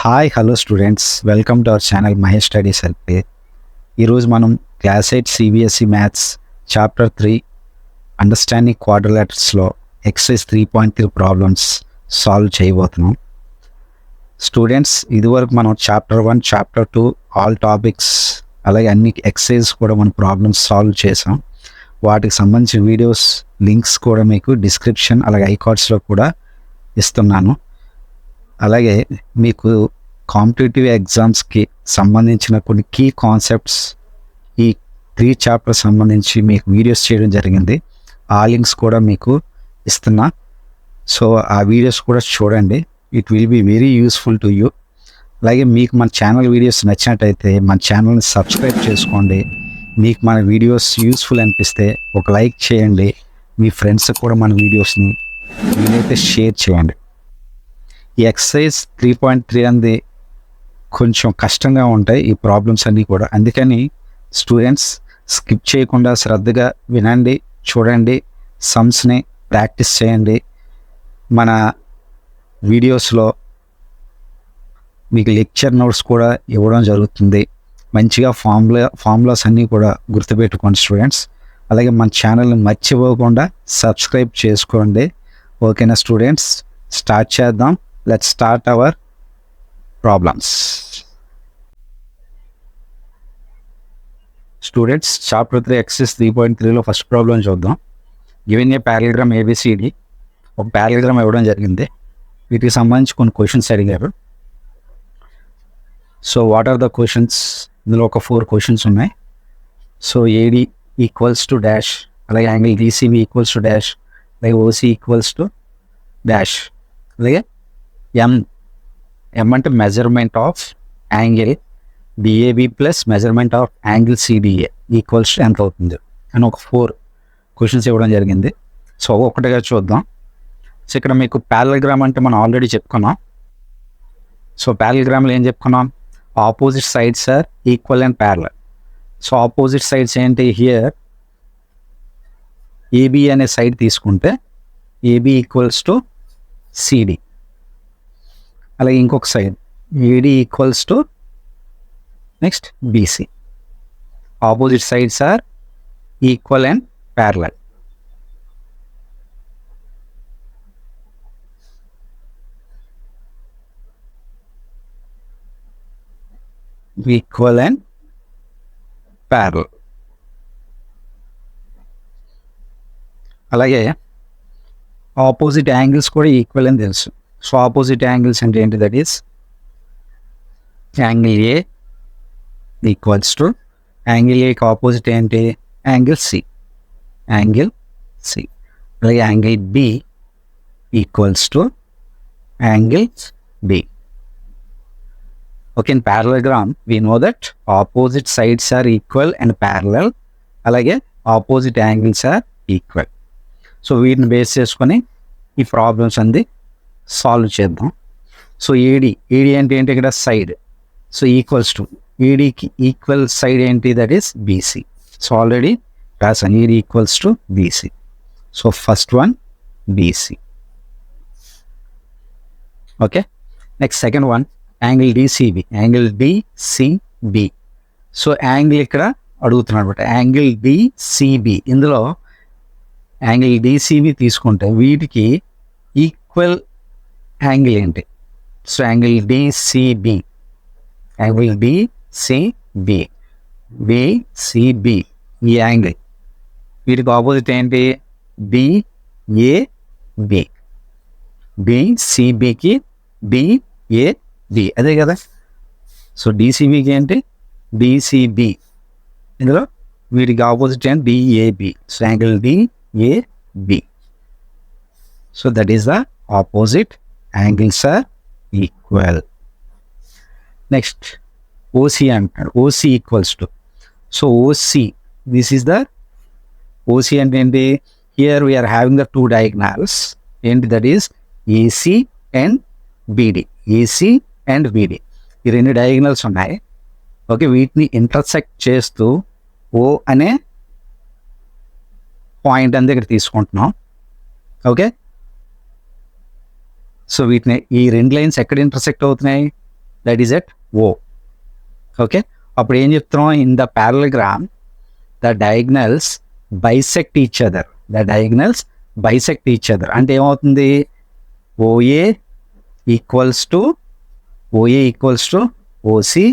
Hi hello students, welcome to our channel Mahesh studies LP. ఈరోజు మనం class 8 CBSE maths chapter 3 understanding క్వాడ్రిలేటర్స్లో exercise 3.3 problems solve చేయబోతున్నాం. Students, ఇదివరకు మనం చాప్టర్ 1, చాప్టర్ 2 ఆల్ టాపిక్స్ అలాగే అన్ని ఎక్సర్సైజ్ కూడా మనం ప్రాబ్లమ్స్ సాల్వ్ చేసాం. వాటికి సంబంధించిన వీడియోస్ లింక్స్ కూడా మీకు డిస్క్రిప్షన్ అలాగే ఐకార్డ్స్లో కూడా ఇస్తున్నాను. అలాగే మీకు కాంపిటేటివ్ ఎగ్జామ్స్కి సంబంధించిన కొన్ని కీ కాన్సెప్ట్స్ ఈ 3 చాప్టర్స్ సంబంధించి మీకు వీడియోస్ చేయడం జరిగింది. ఆ లింక్స్ కూడా మీకు ఇస్తున్నా. సో ఆ వీడియోస్ కూడా చూడండి. It will be very useful to you. అలాగే మీకు మన ఛానల్ వీడియోస్ నచ్చినట్టయితే మన ఛానల్ని సబ్స్క్రైబ్ చేసుకోండి. మీకు మన వీడియోస్ యూస్ఫుల్ అనిపిస్తే ఒక లైక్ చేయండి. మీ ఫ్రెండ్స్ కూడా మన వీడియోస్ని వీలైతే షేర్ చేయండి. ఈ ఎక్సర్సైజ్ 3.3 అనేది కొంచెం కష్టంగా ఉంటాయి ఈ ప్రాబ్లమ్స్ అన్నీ కూడా. అందుకని స్టూడెంట్స్ స్కిప్ చేయకుండా శ్రద్ధగా వినండి, చూడండి, సమ్స్ని ప్రాక్టీస్ చేయండి. మన వీడియోస్లో మీకు లెక్చర్ నోట్స్ కూడా ఇవ్వడం జరుగుతుంది. మంచిగా ఫార్ములాస్ అన్నీ కూడా గుర్తుపెట్టుకోండి స్టూడెంట్స్. అలాగే మన ఛానల్ని మర్చిపోకుండా సబ్స్క్రైబ్ చేసుకోండి. ఓకేనా స్టూడెంట్స్? స్టార్ట్ చేద్దాం. Let's start our problems. Students, chapter 3 exercise 3.3 లో ఫస్ట్ ప్రాబ్లం చూద్దాం. గివెన్ ఏ పారలెగ్రామ్ ఏబిసిడి, ఒక పారలెగ్రామ్ ఇవ్వడం జరిగింది. వీటికి సంబంధించి కొన్ని క్వశ్చన్స్ అడిగారు. So what are the questions? ఇందులో ఒక 4 క్వశ్చన్స్ ఉన్నాయి. So AD equals to dash, అలాగే angle DCB equals to dash, అలాగే ఓసి ఈక్వల్స్ టు డాష్, అలాగే ఎం అంటే measurement of angle DAB plus measurement of angle CDA equals to ఎంత అవుతుంది అని ఒక 4 క్వశ్చన్స్ ఇవ్వడం జరిగింది. సో ఒక్కొక్కటిగా చూద్దాం. సో ఇక్కడ మీకు పారలెగ్రామ్ అంటే మనం ఆల్రెడీ చెప్పుకున్నాం. సో పారలెగ్రామ్లో ఏం చెప్పుకున్నాం? Opposite sides are equal and parallel. So opposite sides ఏంటి? హియర్ ఏబి అనే సైడ్ తీసుకుంటే ఏబి ఈక్వల్స్ టు సిడి, అలాగే ఇంకొక side AD equals to next BC. Opposite sides are equal and parallel. Equal and parallel. అలాగే opposite angles కూడా equal అని తెలుసు. So opposite angles అంటే ఏంటి? That is angle A equals to, angle ఏకి opposite ఏంటి? Angle C, angle C. అలాగే angle B equals to angle B. Okay, in parallelogram we know that opposite sides are equal and parallel, అలాగే opposite angles are equal. So వీటిని base చేసుకొని ఈ problems అంది solve చేద్దాం. So AD అంటే ఏంటి? ఇక్కడ సైడ్. సో ఈక్వల్స్ టు ఏడికి ఈక్వల్ సైడ్ ఏంటి? That is BC. So already రాసాను, AD equals to BC. So first one BC. Okay, next second one angle DCB, angle DCB. So angle ఇక్కడ అడుగుతున్నాడు అనమాట, angle DCB. ఇందులో angle DCB తీసుకుంటే వీటికి equal angle ఏంటి? So angle DCB, angle DCB, BCB ఈ angle, వీటికి opposite ఏంటి? బిఏబి. బిసిబికి బిఏబి, అదే కదా. సో డిసిబికి ఏంటి? డిసిబి. ఇందులో వీటికి ఆపోజిట్ ఏంటి? DAB. So angle DAB. So that is the opposite angles are equal. Next OC అంటాడు. OC equals to, so OC, this is the OC అంటే ఏంటి? Here we are having the 2 diagonals ఏంటి? That is AC and BD. AC and BD ఈ 2 diagonals ఉన్నాయి. Okay, వీటిని intersect చేస్తూ O అనే point అని దగ్గర తీసుకుంటున్నాం. ఓకే, సో వీటిని ఈ 2 లైన్స్ ఎక్కడ ఇంటర్సెక్ట్ అవుతున్నాయి? That is at O. Okay, అప్పుడు ఏం చెప్తున్నాం, in the parallelogram the diagonals bisect each other. అంటే ఏమవుతుంది, ఓఏ ఈక్వల్స్ టు ఓసి,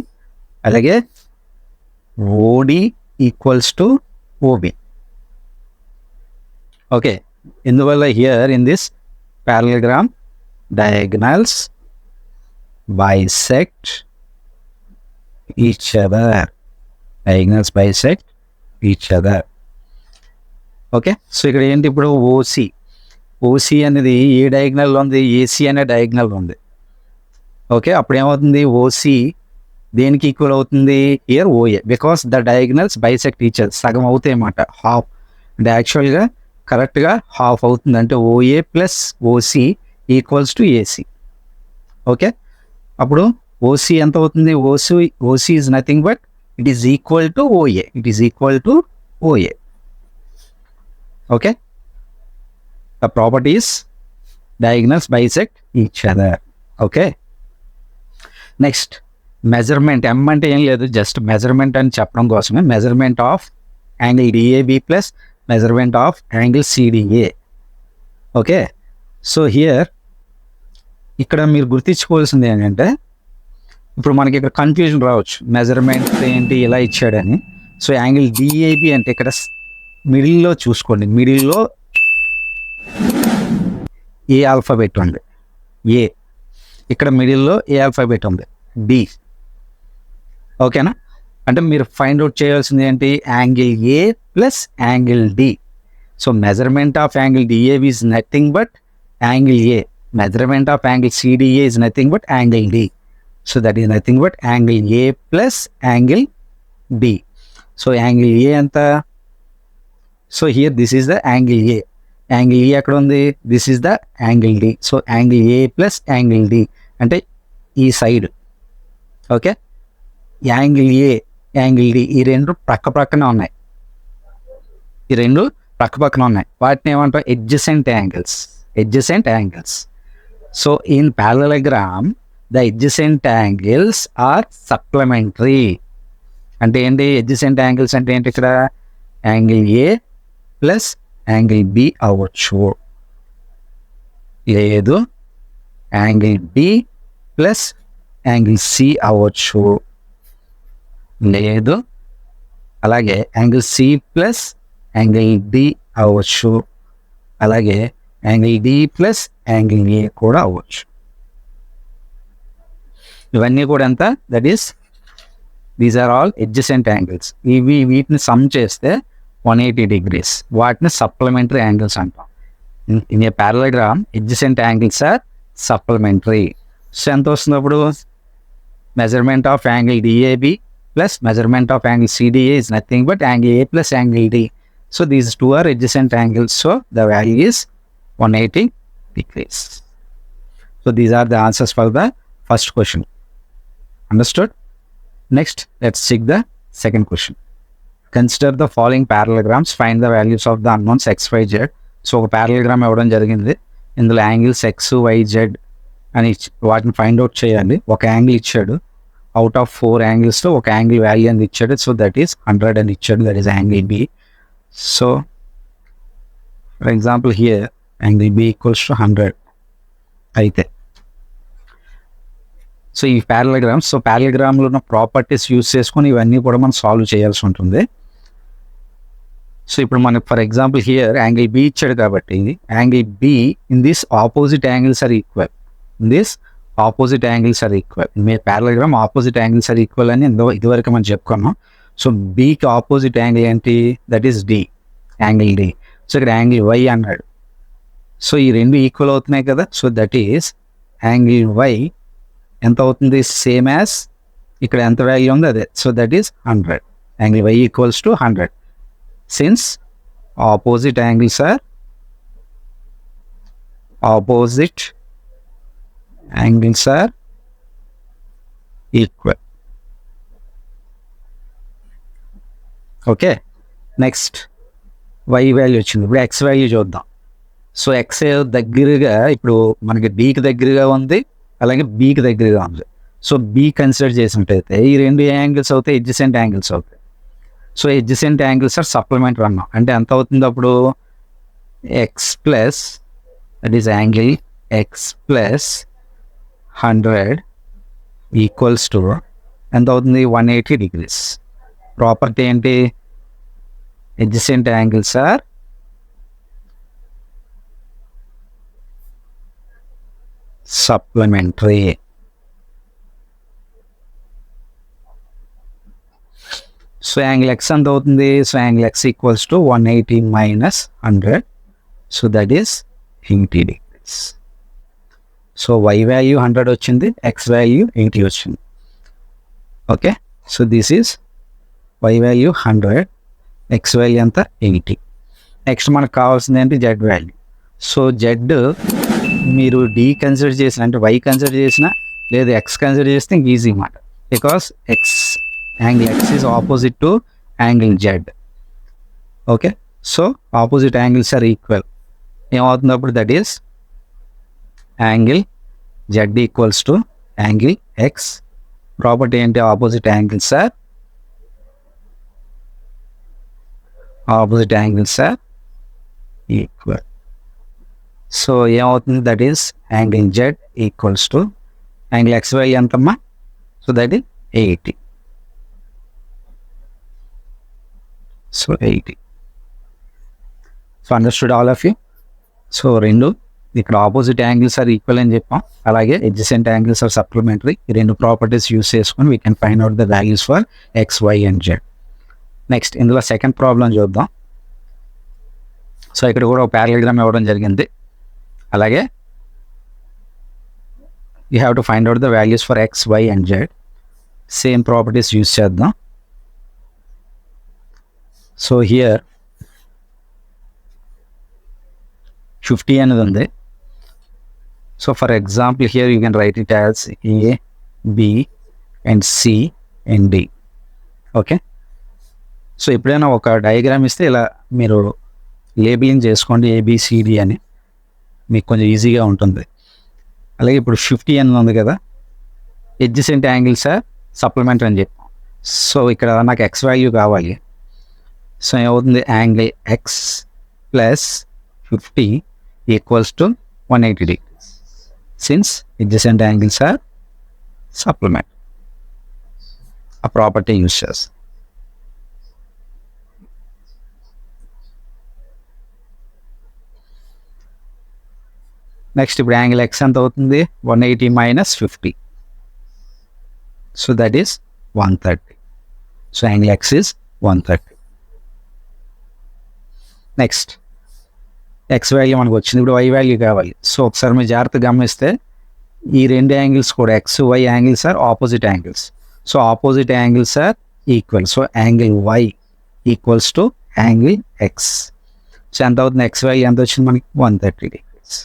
అలాగే OD equals to OB. Okay, ఇందువల్ల here in this parallelogram diagonals bisect each other. Okay, so ఇక్కడ ఏంటి, ఇప్పుడు ఓసి అనేది ఏ డయాగ్నల్ ఉంది, ఏసీ అనే డయాగ్నల్ ఉంది. ఓకే, అప్పుడు ఏమవుతుంది, ఓసి దేనికి ఈక్వల్ అవుతుంది, here OA, because the diagonals bisect each other. సగం అవుతాయి అన్నమాట, హాఫ్. అంటే యాక్చువల్గా కరెక్ట్గా హాఫ్ అవుతుంది, అంటే OA plus OC equals to AC. Okay, అప్పుడు ఓసి ఎంత అవుతుంది, OC is nothing but it is equal to OA. Okay, the properties diagonals bisect each other. Okay, next measurement. M అంటే ఏం లేదు, జస్ట్ మెజర్మెంట్ అని చెప్పడం కోసమే. Measurement of angle DAB plus measurement of angle CDA. Okay, so here ఇక్కడ మీరు గుర్తించుకోవాల్సింది ఏంటంటే, ఇప్పుడు మనకి ఇక్కడ కన్ఫ్యూజన్ రావచ్చు, మెజర్మెంట్ ఏంటి ఇలా ఇచ్చాడని. సో యాంగిల్ డిఏబి అంటే ఇక్కడ మిడిల్లో చూసుకోండి, మిడిల్లో ఏ ఆల్ఫాబెట్ ఉంది, ఏ. ఇక్కడ మిడిల్లో ఏ ఆల్ఫాబెట్ ఉంది, డి. ఓకేనా, అంటే మీరు ఫైండ్ అవుట్ చేయాల్సింది ఏంటి, angle A plus angle D. So measurement of angle DAB is nothing but angle A. Measurement of angle CDA is nothing but angle D. So that is nothing but angle A plus angle D. So angle A ఎంత, so here this is the angle A. Angle A ఎక్కడ ఉంది, this is the angle D. So angle A plus angle D అంటే ఈ side. Okay, angle A, angle D ఈ రెండు పక్క పక్కనే ఉన్నాయి, వాటిని ఏమంటారు, adjacent angles. So in parallelogram the adjacent angles are supplementary. అంటే ఏంటి, ఎడ్జసెంట్ యాంగిల్స్ అంటే ఏంటి, ఇక్కడ angle A plus angle B అవ్వచ్చు, లేదు angle B plus angle C అవ్వచ్చు, లేదు అలాగే angle C plus angle D అవ్వచ్చు, అలాగే angle D plus angle A కూడా అవ్వచ్చు. ఇవన్నీ కూడా ఎంత, that is these are all adjacent angles. వీటిని సమ్ చేస్తే 180 degrees, వాటిని సప్లిమెంటరీ యాంగిల్స్ అంటాం. In a parallelogram adjacent angles are supplementary. So ఎంత వస్తుంది అప్పుడు, measurement of angle DAB plus measurement of angle CDA is nothing but angle A plus angle D. So these two are adjacent angles. So the value is 180 degrees. So these are the answers for the first question. Understood? Next, let's check the second question. Consider the following parallelograms. Find the values of the unknowns x, y, z. So ఒక parallelogram ఇవ్వడం జరిగింది, ఇందులో angles x, y, z అని వాటిని find out చేయాలి. ఒక angle ఇచ్చాడు, out of 4 యాంగిల్స్లో ఒక యాంగిల్ వాల్యూ అని ఇచ్చాడు. సో దట్ ఈస్ 100 అని ఇచ్చాడు, that is angle B. So for example here angle B equals to 100 అయితే, సో ఈ ప్యారలగ్రామ్స్, సో ప్యారలగ్రామ్లో ఉన్న ప్రాపర్టీస్ యూజ్ చేసుకొని ఇవన్నీ కూడా మనం సాల్వ్ చేయాల్సి ఉంటుంది. సో ఇప్పుడు మనకి for example here angle B ఇచ్చాడు కాబట్టి, angle B in this opposite angles are equal, opposite angles are equal. మీ parallelogram opposite angles are equal అని ఇదివరకు మనం చెప్పుకున్నాం. సో బీకి ఆపోజిట్ యాంగిల్ ఏంటి, that is D, angle D. So ఇక్కడ యాంగిల్ వై అన్నాడు, సో ఈ రెండు ఈక్వల్ అవుతున్నాయి కదా. So that is angle Y ఎంత అవుతుంది, సేమ్ యాజ్ ఇక్కడ ఎంత వాల్యూ ఉంది అదే. So that is 100. Angle Y equals to 100 since opposite angles are equal. Okay, next Y value వచ్చింది, ఇప్పుడు ఎక్స్ వాల్యూ చూద్దాం. సో ఎక్స్ దగ్గరగా ఇప్పుడు మనకి డీకి దగ్గరగా ఉంది, అలాగే బీకి దగ్గరగా ఉంది. సో బి కన్సిడర్ చేసినట్టయితే ఈ రెండు యాంగిల్స్ అవుతాయి, ఎడ్జసెంట్ యాంగిల్స్ అవుతాయి. So adjacent angles are supplementary అన్నాం అంటే ఎంత అవుతుంది అప్పుడు X plus that is angle X plus 100 equals to ఎంత అవుతుంది 180 degrees. ప్రాపర్టీ ఏంటి adjacent angles are supplementary. So angle X ఎంత అవుతుంది, so angle X equals to 180 minus 100, so that is 80 degrees. So Y value 100 వచ్చింది, X value 80 వచ్చింది. Okay, so this is Y value 100, X value ఎంత 80. Next మనకు కావాల్సింది ఏంటి Z value. So Z మీరు D consider చేసిన అంటే వై కన్సిడర్ చేసిన లేదా ఎక్స్ కన్సిడర్ చేస్తే ఇంక ఈజీ మాట, because X angle X is opposite to angle Z. Okay, so opposite angles are equal. ఏమవుతుంది అప్పుడు that is angle Z equals to angle X. Property ఏంటి opposite angles are equal. So ఏమవుతుంది that is angle Z equals to angle X value ఎంతమ్మా, so that is 80. So 80. So understood all of you. సో రెండు ఇక్కడ opposite angles are equal అని చెప్పాం, అలాగే adjacent angles are supplementary. ఈ రెండు ప్రాపర్టీస్ యూస్ చేసుకొని we can find out the values for X Y and Z. Next ఇందులో సెకండ్ ప్రాబ్లం చూద్దాం. సో ఇక్కడ కూడా ఒక ప్యారలగ్రామ్ ఇవ్వడం జరిగింది, అలాగే you have to find out the values for X Y and Z. Same properties use చేద్దాం. So here 50 అనేది ఉంది. So for example here you can write it as A B and C and D. Okay, so ఎప్పుడైనా ఒక diagram ఇస్తే ఇలా మీరు labelling చేసుకోండి A B C D అని, మీకు కొంచెం ఈజీగా ఉంటుంది. అలాగే ఇప్పుడు 50 అని ఉంది కదా, ఎడ్జసెంట్ యాంగిల్స్ ఆర్ సప్లిమెంటరీ అని చెప్పాం. సో ఇక్కడ నాకు ఎక్స్ వాల్యూ కావాలి. సో ఏమవుతుంది angle X plus 50 equals to 180 degrees since adjacent angles are supplementary. ఆ ప్రాపర్టీ యూస్ చేస్తాం. నెక్స్ట్ ఇప్పుడు యాంగిల్ ఎక్స్ ఎంత అవుతుంది 180 minus 50, so that is 130. So angle X is 130. Next X value మనకు వచ్చింది, ఇప్పుడు వై వాల్యూ కావాలి. సో ఒకసారి మీరు జాగ్రత్తగా గమనిస్తే ఈ రెండు యాంగిల్స్ కూడా X Y angles are opposite angles. So opposite angles are equal. So angle Y equals to angle X. So ఎంత అవుతుంది ఎక్స్ వాల్యూ ఎంత వచ్చింది మనకి 130 degrees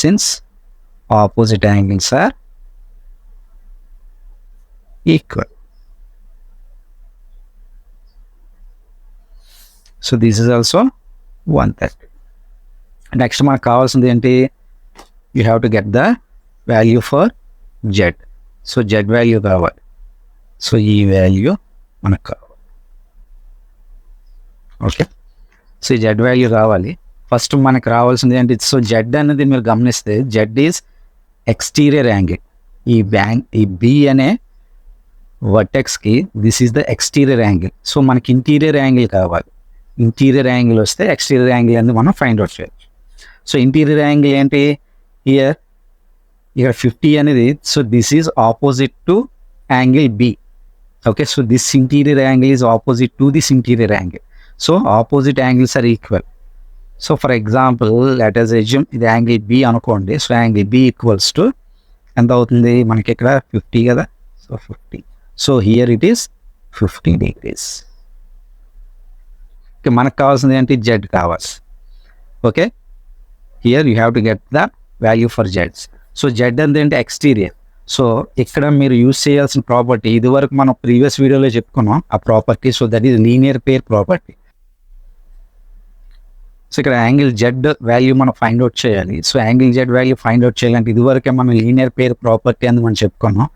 since opposite angles are equal. So this is also 130. Next మనకు కావాల్సింది ఏంటి, you have to get the value for Z. So Z value కావాలి. So ఈ వాల్యూ మనకు కావాలి. ఓకే, సో ఈ జెడ్ వాల్యూ కావాలి. ఫస్ట్ మనకు రావాల్సింది ఏంటి, సో జెడ్ అనేది మీరు గమనిస్తే జెడ్ ఈజ్ ఎక్స్టీరియర్ యాంగిల్. ఈ బి అనే వర్టెక్స్కి this is the exterior angle. So మనకి ఇంటీరియర్ యాంగిల్ కావాలి. ఇంటీరియర్ యాంగిల్ వస్తే ఎక్స్టీరియర్ యాంగిల్ అనేది మనం ఫైండ్ అవుట్ చేయొచ్చు. సో ఇంటీరియర్ యాంగిల్ ఏంటి హియర్, ఇక్కడ 50 అనేది, so this is opposite to angle B. Okay, so this interior angle is opposite to this interior angle. So opposite angles are equal. So for example let us assume ఇది angle B అనుకోండి. So angle B equals to ఎంత అవుతుంది మనకి ఇక్కడ 50 కదా. So 50. So here it is 50 degrees. Okay, మనకు కావాల్సింది ఏంటి జెడ్ కావాలి. Okay, here you have to get the value for Z. So Z అంటే ఎక్స్టీరియర్. సో ఇక్కడ మీరు యూజ్ చేయాల్సిన ప్రాపర్టీ ఇది వరకు మనం ప్రీవియస్ వీడియోలో చెప్పుకున్నాం ఆ property. So that is linear pair property. So ఇక్కడ యాంగిల్ జెడ్ వాల్యూ మనం ఫైండ్ అవుట్ చేయాలి. So angle Z value find out చేయాలంటే ఇదివరకే మనం లీనియర్ పేర్ ప్రాపర్టీ అని మనం చెప్పుకున్నాం.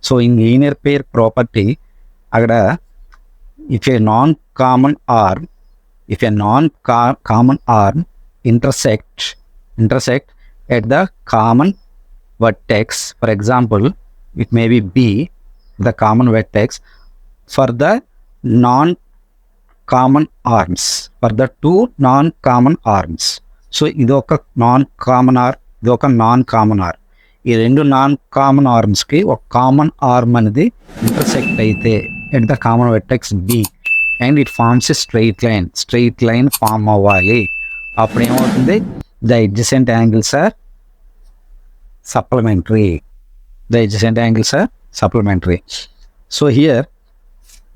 So in linear pair property అక్కడ if a non-common arm intersect at the common vertex, for example it may be B, the common vertex for the non-common arms, for the two non-common arms. So ఇది ఒక non-common arm, ఇది ఒక non-common arm. ఈ రెండు non-common armsకి ఒక common arm అనేది intersect అయితే at the common vertex B and it forms a straight line form అవ్వాలి. అప్పుడు ఏమవుతుంది, the adjacent angles are supplementary. So here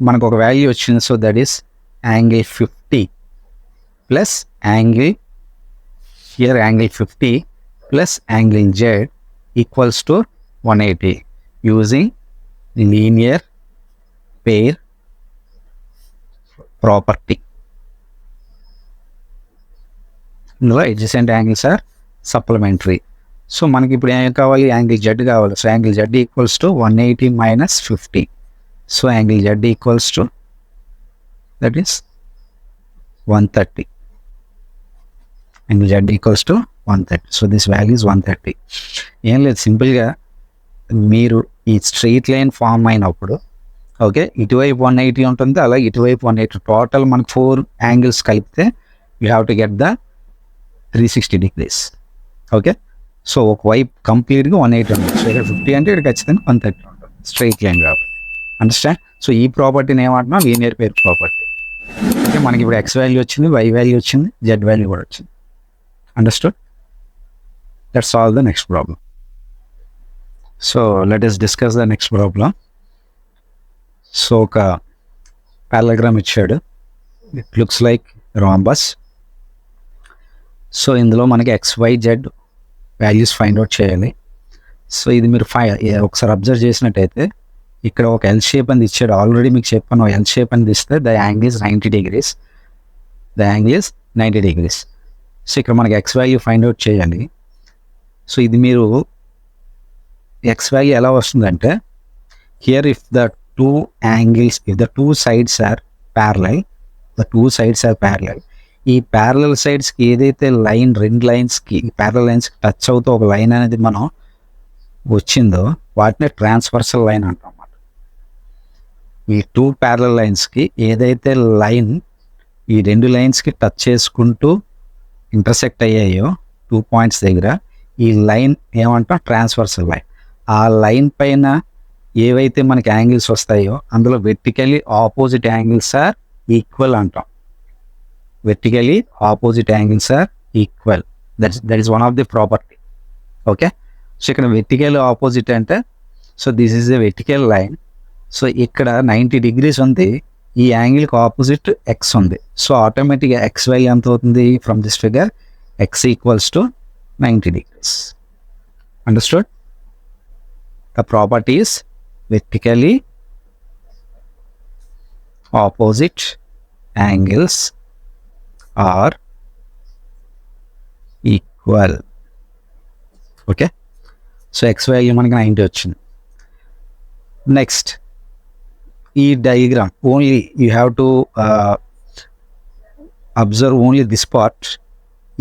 మనకు ఒక వాల్యూ వచ్చింది. So that is angle 50 plus angle 50 plus angle Z equals to 180 using linear pair property. ఇందులో adjacent angles are supplementary. So మనకి ఇప్పుడు ఏం కావాలి, యాంగిల్ Z కావాలి. So angle Z equals to 180 minus 50. So angle Z equals to that is 130. Angle Z equals to 130. So this value is 130. ఏం లేదు, సింపుల్గా మీరు ఈ స్ట్రెయిట్ లైన్ ఫామ్ అయినప్పుడు ఓకే ఇటువైపు 180 ఉంటుంది, అలాగే ఇటువైపు 180, టోటల్ మనకు 4 యాంగిల్స్ కలిపితే you have to get the 360 degrees. Okay so ఒకవైపు కంప్లీట్గా 180 ఉంటుంది. సో ఇక్కడ 50 అంటే ఇక్కడ ఖచ్చితంగా 130 ఉంటుంది, స్ట్రెయిట్ లైన్ కాబట్టి. అండర్స్టాండ్? సో ఈ ప్రాపర్టీని ఏమంటున్నాం, లీనియర్ పేర్ ప్రాపర్టీ. అంటే మనకి ఇప్పుడు X వాల్యూ వచ్చింది, Y వాల్యూ వచ్చింది, Z వాల్యూ కూడా వచ్చింది. Understood? Let's solve the next problem. So let us discuss the next problem. So ఒక పారాగ్రామ్ ఇచ్చాడు, it looks like rhombus. So ఇందులో మనకి XYZ వాల్యూస్ ఫైండ్ అవుట్ చేయాలి. సో ఇది మీరు ఒకసారి అబ్జర్వ్ చేసినట్టయితే ఇక్కడ ఒక ఎల్ షేప్ అనేది ఇచ్చాడు. ఆల్రెడీ మీకు చెప్పాను, ఎల్ షేప్ అనేది ఇస్తే the angle is 90 degrees. So ఇక్కడ మనకి X వాల్యూ ఫైండ్ అవుట్ చేయాలి. సో ఇది మీరు X వాల్యూ ఎలా వస్తుందంటే, here if the two sides are parallel, ఈ ప్యారలల్ సైడ్స్కి ఏదైతే లైన్, రెండు లైన్స్కి ప్యారలల్ లైన్స్కి టచ్ అవుతూ ఒక లైన్ అనేది మనం వచ్చిందో వాటిని ట్రాన్స్వర్సల్ లైన్ అంటాం అన్నమాట. ఈ 2 ప్యారలల్ లైన్స్కి ఏదైతే లైన్ ఈ రెండు లైన్స్కి టచ్ చేసుకుంటూ ఇంటర్సెక్ట్ అయ్యాయో 2 పాయింట్స్ దగ్గర, ఈ లైన్ ఏమంటాం, ట్రాన్స్వర్సల్ లైన్. ఆ లైన్ పైన ఏవైతే మనకి యాంగిల్స్ వస్తాయో అందులో vertically opposite angles are equal అంటాం. Vertically opposite angles are equal. That is one of the property. Okay. So ఇక్కడ vertical opposite అంటే, so this is a vertical line. So ఇక్కడ 90 degrees ఉంది, ఈ యాంగిల్కి ఆపోజిట్ X ఉంది. So ఆటోమేటిక్గా X value ఎంత అవుతుంది, from this figure X equals to 90 degrees. Understood? The property is vertically opposite angles are equal. Okay. So X value మనకి 90 వచ్చింది. Next ఈ diagram only you have to observe only this part.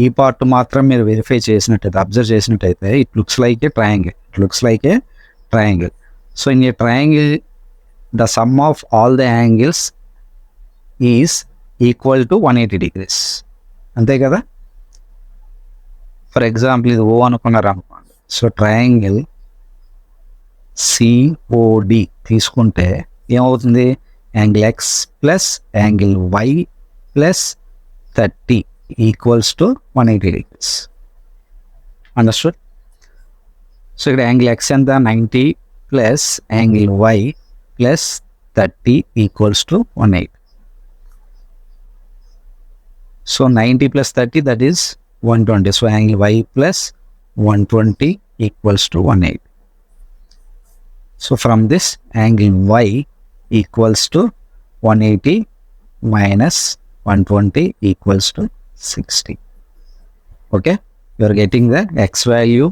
ఈ part మాత్రం మీరు verify చేసినట్టయితే, observe చేసినట్టయితే it looks like a triangle. So in a triangle the sum of all the angles is equal to 180 degrees. అంతే కదా. For example ఇది O అనుకున్నారు అనుకోండి. సో ట్రయాంగిల్ COD తీసుకుంటే ఏమవుతుంది, angle X plus angle Y plus 30 equals to 180 degrees. Understood? So ఇక్కడ angle X ఎంత, 90 plus angle Y plus 30 equals to 180. So 90 plus 30, that is 120. So angle Y plus 120 equals to 180. So from this, angle Y equals to 180 minus 120 equals to 60. Okay, you are getting the X value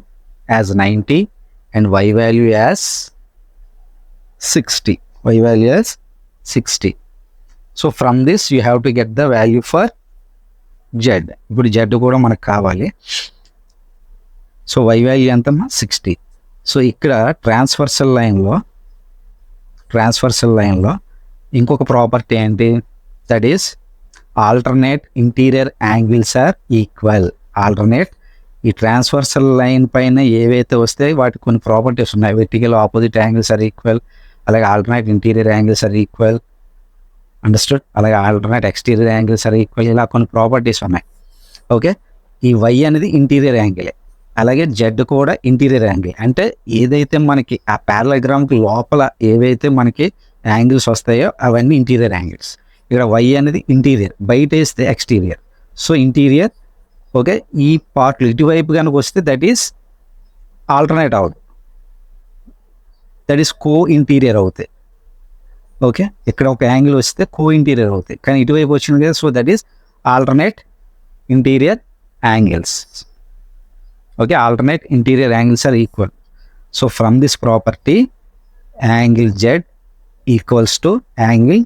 as 90 and Y value as 60. Y value is 60. So from this you have to get the value for Z. ఇప్పుడు Z కూడా మనకు కావాలి. So y value ఎంతమ్మా 60. So ఇక్కడ transversal లైన్లో ఇంకొక property ఏంటి, that is alternate interior angles are equal. Alternate ఈ ట్రాన్స్వర్సల్ లైన్ పైన ఏవైతే వస్తాయి వాటికి కొన్ని ప్రాపర్టీస్ ఉన్నాయి. Vertical opposite angles are equal, అలాగే alternate interior angles are equal, understood, అలాగే alternate exterior angles are equal, ఇలా కొన్ని ప్రాపర్టీస్ ఉన్నాయి. ఓకే, ఈ y అనేది ఇంటీరియర్ యాంగిలే, అలాగే Z కూడా ఇంటీరియర్ యాంగిల్. అంటే ఏదైతే మనకి ఆ పారలగ్రామ్కి లోపల ఏవైతే మనకి యాంగిల్స్ వస్తాయో అవన్నీ ఇంటీరియర్ యాంగిల్స్. ఇక్కడ y అనేది ఇంటీరియర్, బయట వేస్తే ఎక్స్టీరియర్. సో ఇంటీరియర్, ఓకే, ఈ పార్ట్లు ఇటువైపు కనుక వస్తే దట్ ఈస్ ఆల్టర్నేట్ అవుతుంది, దట్ ఈస్ కో ఇంటీరియర్ అవుతాయి. ఓకే, ఇక్కడ ఒక యాంగిల్ వస్తే కో ఇంటీరియర్ అవుతాయి, కానీ ఇటువైపు వచ్చింది కదా, so that is alternate interior angles. Okay, alternate interior angles are equal. So from this property, angle Z equals to angle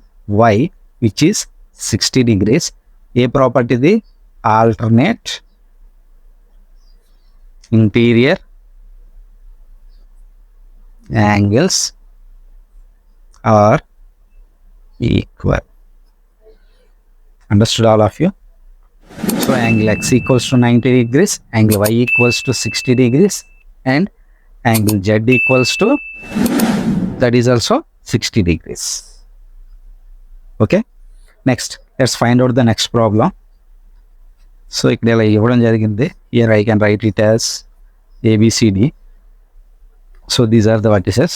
Y, which is 60 degrees. A property the alternate interior angles are equal. Understood all of you? So angle x equals to 90 degrees, angle y equals to 60 degrees, and angle z equals to, that is also 60 degrees. Okay, next let's find out the next problem. So ikkada ila ivvadam jarigindi, here I can write it as ABCD. So these are the vertices.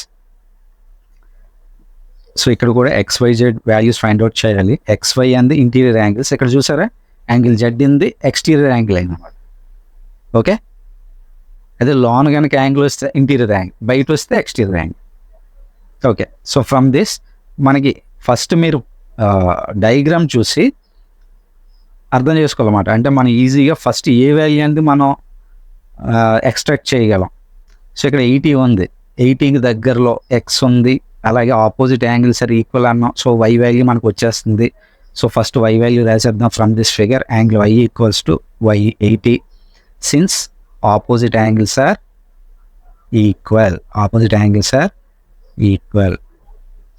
So ikkada kuda xyz values find out cheyali. Xy and the interior angles ikkada chusara, angle Z in the exterior angle అన్నమాట. Okay, అదే loan కనుక angle వస్తే interior angle, బయట వస్తే exterior angle. Okay, so from this మనకి first మీరు diagram చూసి అర్థం చేసుకోవాలన్నమాట. అంటే మనం ఈజీగా ఫస్ట్ ఏ వాల్యూ అనేది మనం ఎక్స్ట్రాక్ట్ చేయగలం. సో ఇక్కడ 80 ఉంది, 80కి దగ్గరలో ఎక్స్ ఉంది, అలాగే ఆపోజిట్ యాంగిల్స్ ఆర్ ఈక్వల్ అన్నాం. సో y వాల్యూ మనకు వచ్చేస్తుంది. సో ఫస్ట్ y వాల్యూ రాసేద్దాం. From this figure angle y equals to y 80, since opposite angles are equal.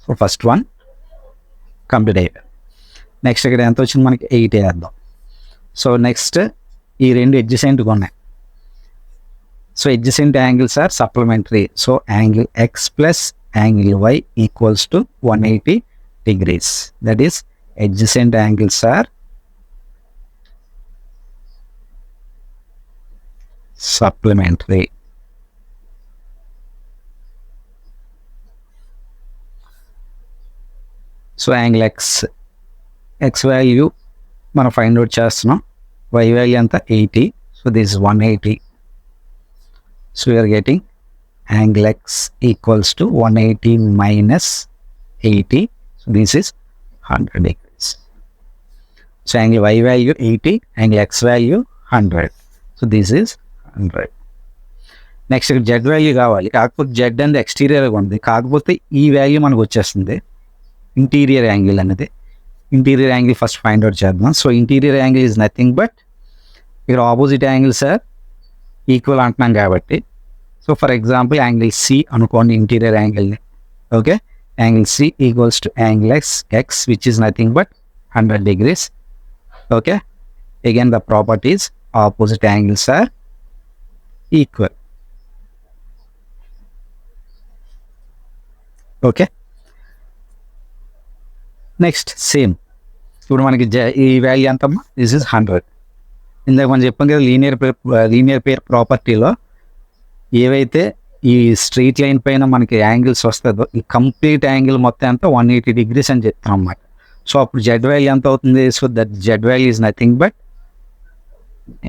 So first one complete అయిపోయింది. నెక్స్ట్ ఇక్కడ ఎంత వచ్చింది మనకి 80 వేద్దాం. సో నెక్స్ట్ ఈ రెండు ఎడ్జసెంట్గా ఉన్నాయి. So adjacent angles are supplementary. So angle x plus angle y equals to 180 degrees. That is adjacent angles are supplementary. So angle x value మనం ఫైండ్ అవుట్ చేస్తున్నాం. y value అంతా 80. So this is 180. So we are getting angle x equals to 180 minus 80. So this is 100 degrees. So angle y value 80, angle x value 100. So this is 100. Next ఇక్కడ Z value కావాలి, కాకపోతే Z అనేది ఎక్స్టీరియర్గా ఉంది, కాకపోతే ఈ value మనకు వచ్చేస్తుంది interior angle అనేది. Interior angle first find out చేద్దాం. So interior angle is nothing but ఇక్కడ ఆపోజిట్ యాంగిల్స్ ఆర్ ఈక్వల్ అంటున్నాం కాబట్టి, so for example angle C అనుకోండి ఇంటీరియర్ యాంగిల్ని. Okay, angle C equals to angle X which is nothing but 100 degrees. Okay, again the properties opposite angles are equal. Okay, next same. ఇప్పుడు మనకి ఈ value ఎంతమ్మా, this is 100. ఇందాక మనం చెప్పాం కదా లీనియర్ పేర్ ప్రాపర్టీలో ఏవైతే ఈ స్ట్రీట్ లైన్ పైన మనకి యాంగిల్స్ వస్తుందో ఈ కంప్లీట్ యాంగిల్ మొత్తం ఎంత 180 degrees అని చెప్తాం అన్నమాట. సో అప్పుడు జెడ్ వాల్యూ ఎంత అవుతుంది, so that Z value is nothing but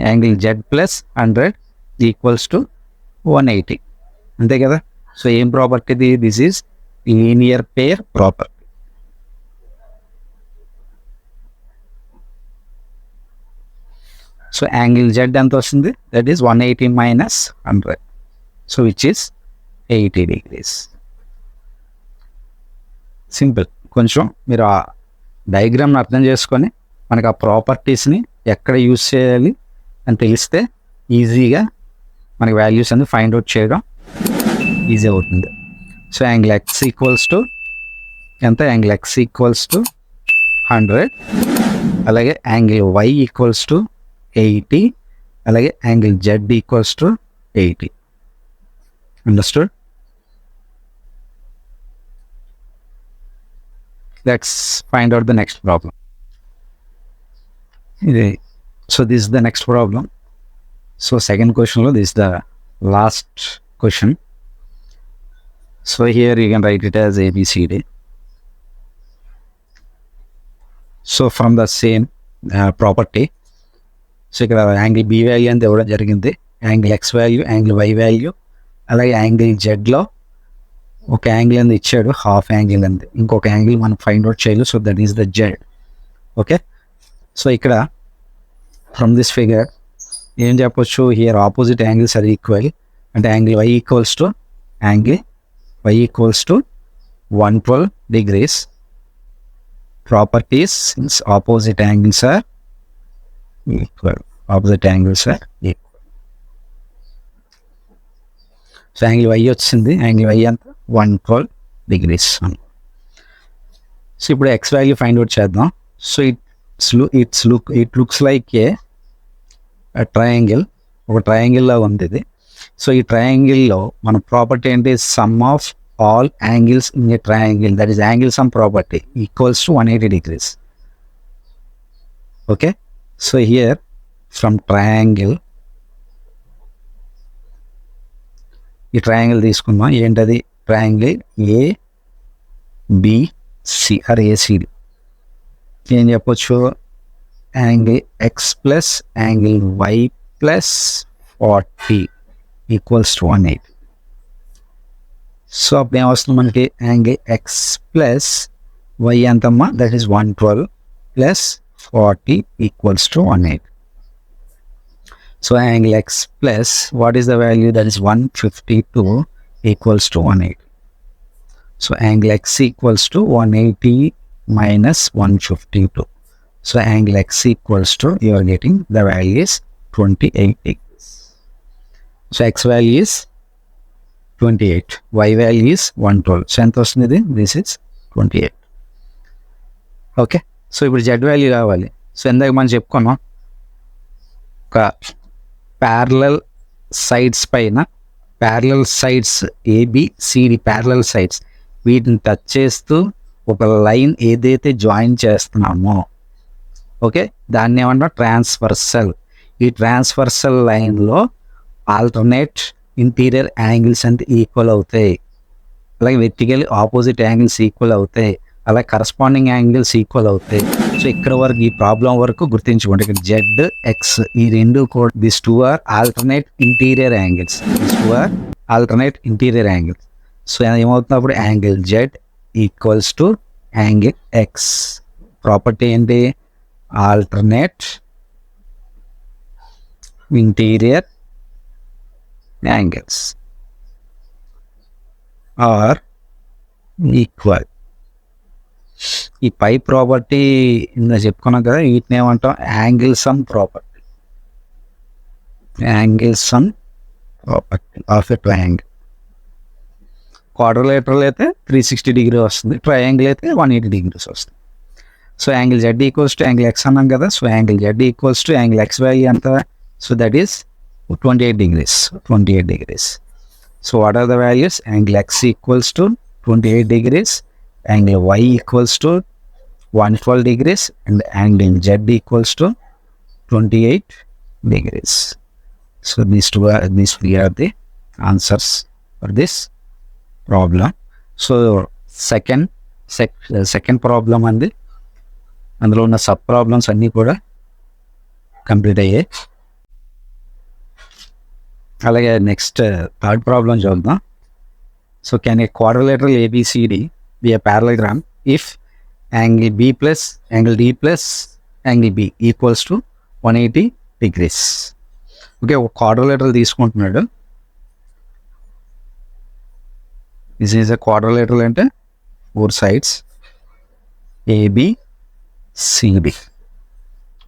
angle Z plus 100 equals to 180, అంతే కదా. సో ఏం ప్రాపర్టీది, this is linear pair property. So angle Z ఎంత వస్తుంది, that is 180 minus 100, so which is 80 degrees. Simple. కొంచెం మీరు ఆ డయాగ్రామ్ని అర్థం చేసుకొని మనకు ఆ ప్రాపర్టీస్ని ఎక్కడ యూజ్ చేయాలి అని తెలిస్తే ఈజీగా మనకి వాల్యూస్ అనేది ఫైండ్ అవుట్ చేయడం ఈజీ అవుతుంది. So angle X equals to ఎంత? యాంగిల్ ఎక్స్ ఈక్వల్స్ టు 100, అలాగే యాంగిల్ వై ఈక్వల్స్ టు 80, అలాగే angle Z equals to 80. Understood? Let's find out the next problem. So this is the next problem. So second question, this is the last question. So here you can write it as ABCD. So from the same property, so ఇక్కడ angle B value అని ఇవ్వడం జరిగింది, angle X value, angle Y value, అలాగే angle జెడ్లో ఒక angle అనేది ఇచ్చాడు, half angle అంది, ఇంకొక యాంగిల్ మనం ఫైండ్ అవుట్ చేయాలి. So that is the Z. Okay, so ఇక్కడ ఫ్రమ్ దిస్ ఫిగర్ ఏం చెప్పొచ్చు? Here opposite angles are equal, అంటే angle Y equals to 112 degrees. Properties since opposite angles are equal. So angle Y వచ్చింది, angle Y అంత 112 degrees. So ఇప్పుడు X value find out చేద్దాం. So it looks like a triangle, ఒక triangle లాగా ఉంది ఇది. సో ఈ ట్రయాంగిల్లో మన ప్రాపర్టీ ఏంటి? Sum of all angles in a triangle, that is angle sum property equals to 180 degrees. Okay, so here from triangle, ఈ ట్రయాంగిల్ తీసుకుందాం. ఏంటది? Triangle ABC or ACD. ఏం చెప్పొచ్చు? Angle X plus angle Y plus 40 equals to 180. So అప్పుడు ఏమొస్తుంది మనకి? Angle X plus Y ఎంతమ్మా? That is 112 plus 40 equals to 180. So angle X plus what is the value? That is 152 equals to 180. So angle X equals to 180 minus 152. So angle x equals to, you are getting the value is 28 degrees. So x value is 28, y value is 112. So ఎంత వస్తుంది? This is 28. Okay, so ఇప్పుడు Z value కావాలి. సో ఇందాక మనం చెప్పుకున్నాం, ఒక parallel sides పైన, parallel sides ABCD parallel sides, వీటిని టచ్ చేస్తూ ఒక లైన్ ఏదైతే జాయిన్ చేస్తున్నామో, ఓకే, దాన్ని ఏమన్నా ట్రాన్స్వర్సల్. ఈ ట్రాన్స్వర్సల్ లైన్లో ఆల్టర్నేట్ ఇంటీరియర్ యాంగిల్స్ అంటే ఈక్వల్ అవుతాయి, అలాగే వెర్టికల్ ఆపోజిట్ యాంగిల్స్ ఈక్వల్ అవుతాయి, అలాగే కరస్పాండింగ్ యాంగిల్స్ ఈక్వల్ అవుతాయి. సో ఇక్కడ వరకు ఈ ప్రాబ్లం వరకు గుర్తించుకోండి. ఇక్కడ జెడ్ ఎక్స్ ఈ రెండు కూడా, this two are alternate interior angles, so ఏమవుతున్నప్పుడు angle Z equals to angle X. Property ఏంటి? Alternate interior angles are equal. ఈ పై ప్రాపర్టీ ఇందా చెప్పుకున్నాం కదా, వీటిని ఏమంటాం? Angle sum property of a triangle. Quadrilateral అయితే 360 డిగ్రీ వస్తుంది, ట్రయాంగిల్ అయితే 180 degrees వస్తుంది. So angle Z equals to angle X అన్నాం కదా. So angle Z equals to angle X value ఎంత? So that is 28 degrees. So what are the values? Angle X equals to 28 degrees, angle Y equals to 112 degrees, and angle Z equals to 28 degrees. So these three are the answers for this problem. So second problem అండి, అందులో ఉన్న sub problems అన్నీ కూడా complete అయ్యాయి. అలాగే next third problem చూద్దాం. So can a quadrilateral ABCD be a parallelogram if angle B plus angle D plus angle B equals to 180 degrees. Okay, ఒక quadrilateral తీసుకుంటున్నాడు. దిస్ ఈజ్ ఎ క్వాడ్రిలేటరల్ అంటే 4 sides ABCD.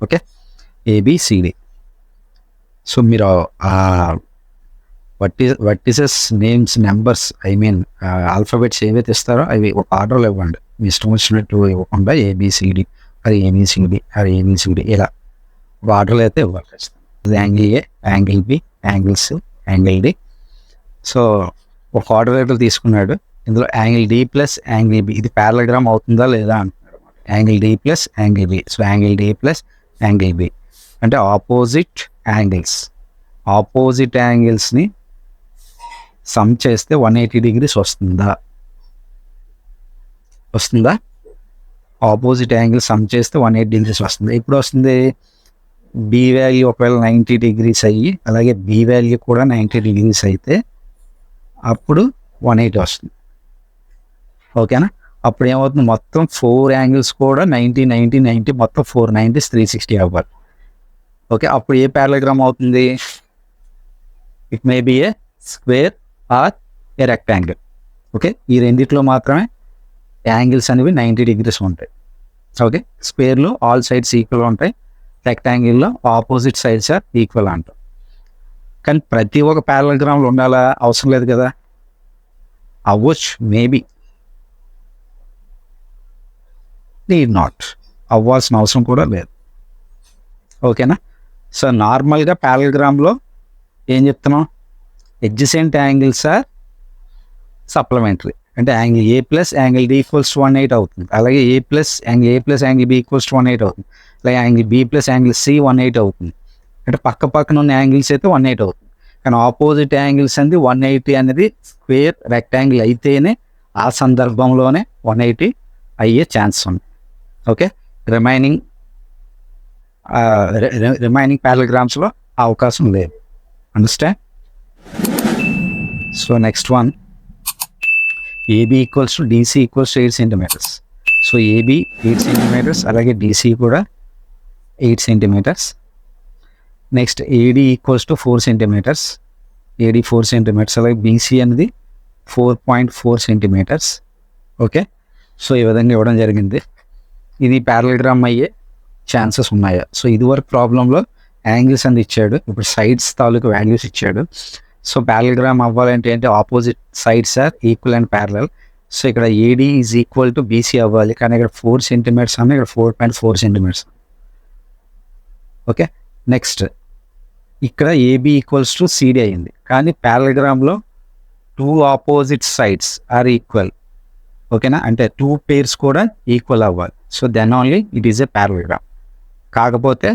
Okay, ABCD. So మీరు vertices names numbers alphabets ఏవైతే ఇస్తారో అవి ఒక ఆర్డర్లో ఇవ్వండి. మీ ఇష్టం వచ్చినట్టు ఇవ్వకుండా ABCD అది ABCD అది ABCD ఇలా ఒక ఆర్డర్లో అయితే ఇవ్వాలి ఖచ్చితంగా. Angle A, angle B, angle C, angle D. So ఒక క్వాడ్రిలేటర్ తీసుకున్నాడు. ఇందులో angle D plus angle B ఇది ప్యారలగ్రామ్ అవుతుందా లేదా అంటున్నాడు. Angle D plus angle B. So angle D plus angle B అంటే ఆపోజిట్ యాంగిల్స్ని సమ్ చేస్తే 180 degrees వస్తుందా? ఆపోజిట్ యాంగిల్ సమ్ చేస్తే 180 degrees వస్తుంది. ఇప్పుడు వస్తుంది B వాల్యూ ఒకవేళ 90 degrees అయ్యి అలాగే B వాల్యూ కూడా 90 degrees అయితే అప్పుడు 180 వస్తుంది. ఓకేనా? అప్పుడు ఏమవుతుంది, మొత్తం 4 యాంగిల్స్ కూడా 90 90 90 మొత్తం 4 90s 360 అవ్వాలి. ఓకే, అప్పుడు ఏ ప్యారలగ్రామ్ అవుతుంది? It may be a square or a rectangle. Okay, ఈ రెండిట్లో మాత్రమే యాంగిల్స్ అనేవి 90 degrees ఉంటాయి. ఓకే, స్క్వేర్లో ఆల్ సైడ్స్ ఈక్వల్ ఉంటాయి, రెక్టాంగిల్లో ఆపోజిట్ సైడ్స్ ఆర్ ఈక్వల్ అంటాం. కానీ ప్రతి ఒక్క ప్యారలగ్రామ్లో ఉండాలా? అవసరం లేదు కదా. అవ్వచ్చు, మేబీ, నీడ్ నాట్, అవ్వాల్సిన అవసరం కూడా లేదు. ఓకేనా? సో నార్మల్గా ప్యారలగ్రామ్లో ఏం చెప్తున్నాం, ఎడ్జసెంట్ యాంగిల్స్ ఆర్ సప్లిమెంటరీ. అంటే angle A plus angle D equals to 180 అవుతుంది. అలాగే A plus angle B equals to 180 అవుతుంది. అలాగే angle B plus angle C 180 అవుతుంది. అంటే పక్కన ఉన్న యాంగిల్స్ అయితే 180 అవుతుంది. కానీ ఆపోజిట్ యాంగిల్స్ అనేది 180 అనేది స్క్వేర్ రెక్టాంగిల్ అయితేనే ఆ సందర్భంలోనే 180 అయ్యే ఛాన్స్ ఉంది. ఓకే, రిమైనింగ్ ప్యారలగ్రామ్స్లో అవకాశం లేదు. Understand? So next one, AB equals to DC equals to 8 centimeters. So AB 8 centimeters అలాగే DC కూడా 8 centimeters. Next AD equals to 4 centimeters. AD 4 centimeters అలాగే BC అనేది 4.4 centimeters. ఓకే, సో ఈ విధంగా ఇవ్వడం జరిగింది. ఇది ప్యారలగ్రామ్ అయ్యే ఛాన్సెస్ ఉన్నాయా? సో ఇదివరకు ప్రాబ్లంలో యాంగిల్స్ అనేది ఇచ్చాడు, ఇప్పుడు సైడ్స్ తాలూకు వాల్యూస్ ఇచ్చాడు. సో ప్యారలగ్రామ్ అవ్వాలంటే ఏంటి, opposite sides are equal and parallel. So ఇక్కడ AD is equal to BC అవ్వాలి, కానీ ఇక్కడ 4 centimeters అన్న ఇక్కడ 4.4 centimeters. ఓకే, నెక్స్ట్ ఇక్కడ AB ఈక్వల్స్ టు CD అయింది, కానీ ప్యారలగ్రామ్లో 2 ఆపోజిట్ సైడ్స్ ఆర్ ఈక్వల్. ఓకేనా? అంటే 2 pairs కూడా ఈక్వల్ అవ్వాలి. So then only it is a parallelogram. కాకపోతే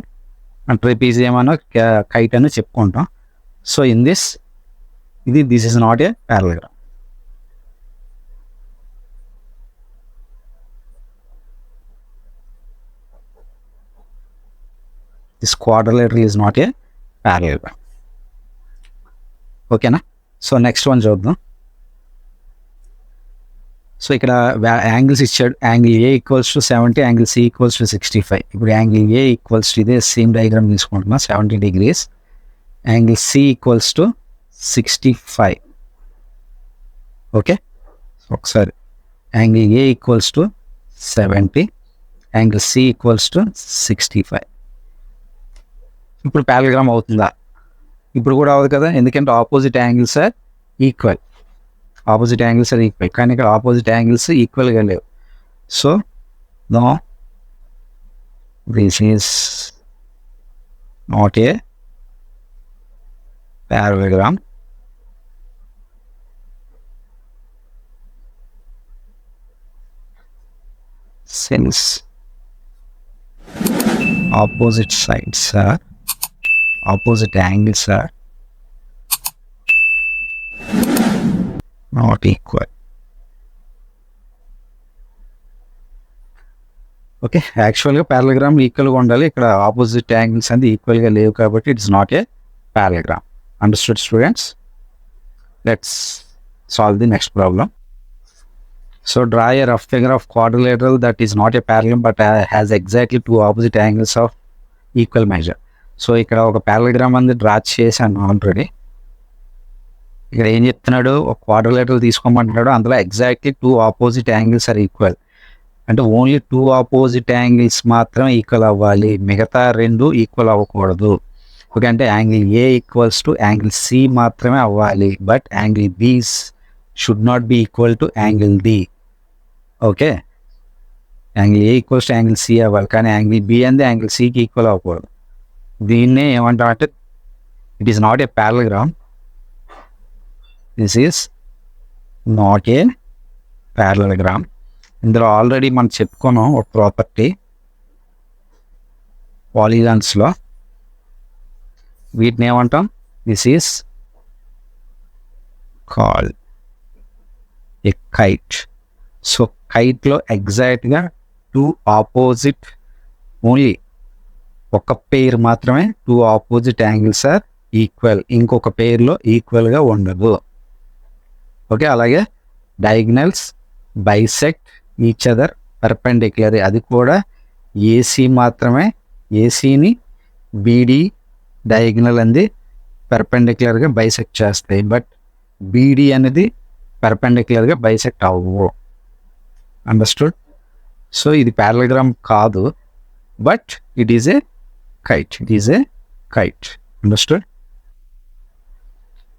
ట్రెపీజియం అనో కైట్ అని చెప్పుకుంటాం. So in this is not a parallelogram. This quadrilateral is not a parallelogram. ఓకేనా? సో నెక్స్ట్ వన్ చూద్దాం. సో ఇక్కడ యాంగిల్స్ ఇచ్చాడు. Angle A equals to 70, angle C equals to 65. ఇప్పుడు angle A equals to ఇదే same diagram తీసుకుంటున్నా 70 degrees. Angle C equals to 65. Okay, ఒకసారి angle A equals to 70, angle C equals to 65. ఇప్పుడు parallelogram అవుతుందా? ఇప్పుడు కూడా అవ్వదు కదా, ఎందుకంటే ఆపోజిట్ యాంగిల్స్ ఆర్ ఈక్వల్. కానీ ఇక్కడ ఆపోజిట్ యాంగిల్స్ ఈక్వల్గా లేవు. So no, this is not a parallelogram. Since opposite angles are not equal. Okay, యాక్చువల్గా ప్యారలగ్రామ్ ఈక్వల్గా ఉండాలి, ఇక్కడ ఆపోజిట్ యాంగిల్స్ అనేది ఈక్వల్గా లేవు కాబట్టి it's not a parallelogram. Understood, students? Let's solve the next problem. So draw a rough figure of quadrilateral that is not a parallelogram but has exactly 2 opposite angles of equal measure. So ఇక్కడ ఒక parallelogram అనేది draw చేశాను already. ఇక్కడ ఏం చెప్తున్నాడు, ఒక quadrilateral తీసుకోమంటున్నాడు, అందులో exactly 2 opposite angles are equal. అంటే ఓన్లీ 2 ఆపోజిట్ యాంగిల్స్ మాత్రమే ఈక్వల్ అవ్వాలి, మిగతా 2 ఈక్వల్ అవ్వకూడదు. ఓకే, అంటే angle A equals to angle C మాత్రమే అవ్వాలి, but angle B should not be equal to angle D. Okay, angle A equals to angle C అవ్వాలి, కానీ యాంగిల్ బి అనేది యాంగిల్ సికి ఈక్వల్ అవ్వకూడదు. దీన్నే ఏమంటామంటే it is not a parallelogram. This is not a parallelogram. ఇందులో already మనం చెప్పుకున్నాం ఒక ప్రాపర్టీ పాలిగాన్స్లో, వీటిని ఏమంటాం, this is called a kite. So కైట్లో ఎగ్జాక్ట్గా 2 ఆపోజిట్, ఓన్లీ ఒక పెయిర్ మాత్రమే 2 ఆపోజిట్ యాంగిల్స్ ఆర్ ఈక్వల్, ఇంకొక పెయిర్లో ఈక్వల్గా ఉండదు. ఓకే, అలాగే diagonals bisect each other perpendicular, అది కూడా ఏసీ మాత్రమే, ఏసీని బీడీ డయాగ్నల్ అనేది పర్పెండిక్యులర్గా బైసెక్ట్ చేస్తాయి, బట్ బీడీ అనేది పర్పెండిక్యులర్గా బైసెక్ట్ అవ్వవు. అండర్స్టూడ్? సో ఇది ప్యారలగ్రామ్ కాదు, but it is a kite. It is a kite. Understood?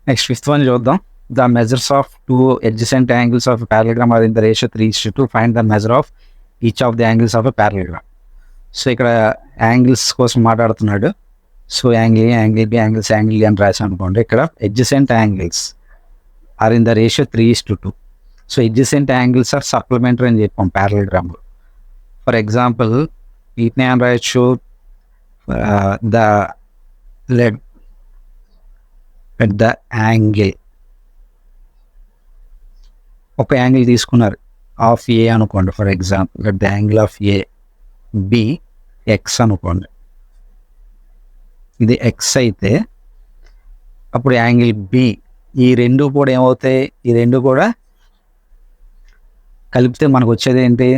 Next 5th one చూద్దాం. The measures of 2 adjacent angles of a parallelogram are in the ratio 3:2. Find the measure of each of the angles of a parallelogram. So ఇక్కడ angles కోసం మాట్లాడుతున్నాడు. So angle A, angle B, angles angle A అని రాసి అనుకోండి. ఇక్కడ adjacent angles are in the ratio 3:2. So adjacent angles are supplementary అని చెప్పాం parallelogram. For example వీటిని ఏం రాయొచ్చు, ద యాంగిల్, ఒక యాంగిల్ తీసుకున్నారు ఆఫ్ ఏ అనుకోండి. For example the angle of A B X అనుకోండి. ఇది ఎక్స్ అయితే అప్పుడు యాంగిల్ బి, ఈ రెండు కూడా ఏమవుతాయి, ఈ రెండు కూడా కలిపితే మనకు వచ్చేది ఏంటి,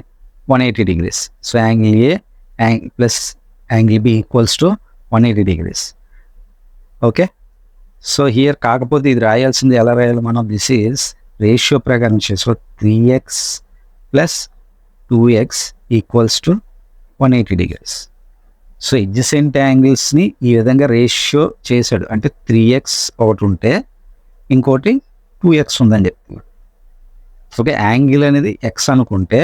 180 degrees. So angle A plus angle B equals to 180 degrees. Okay, so here కాకపోతే ఇది రాయాల్సింది ఎలా రాయాలి మనం, దిస్ ఈజ్ రేషియో ప్రకారం చేసి, so 3x plus 2x equals to 180 degrees. So adjacent యాంగిల్స్ని ఈ విధంగా రేషియో చేశాడు, అంటే 3x ఒకటి ఉంటే ఇంకోటి 2x ఉందని చెప్తున్నాడు. ఓకే, యాంగిల్ అనేది x అనుకుంటే,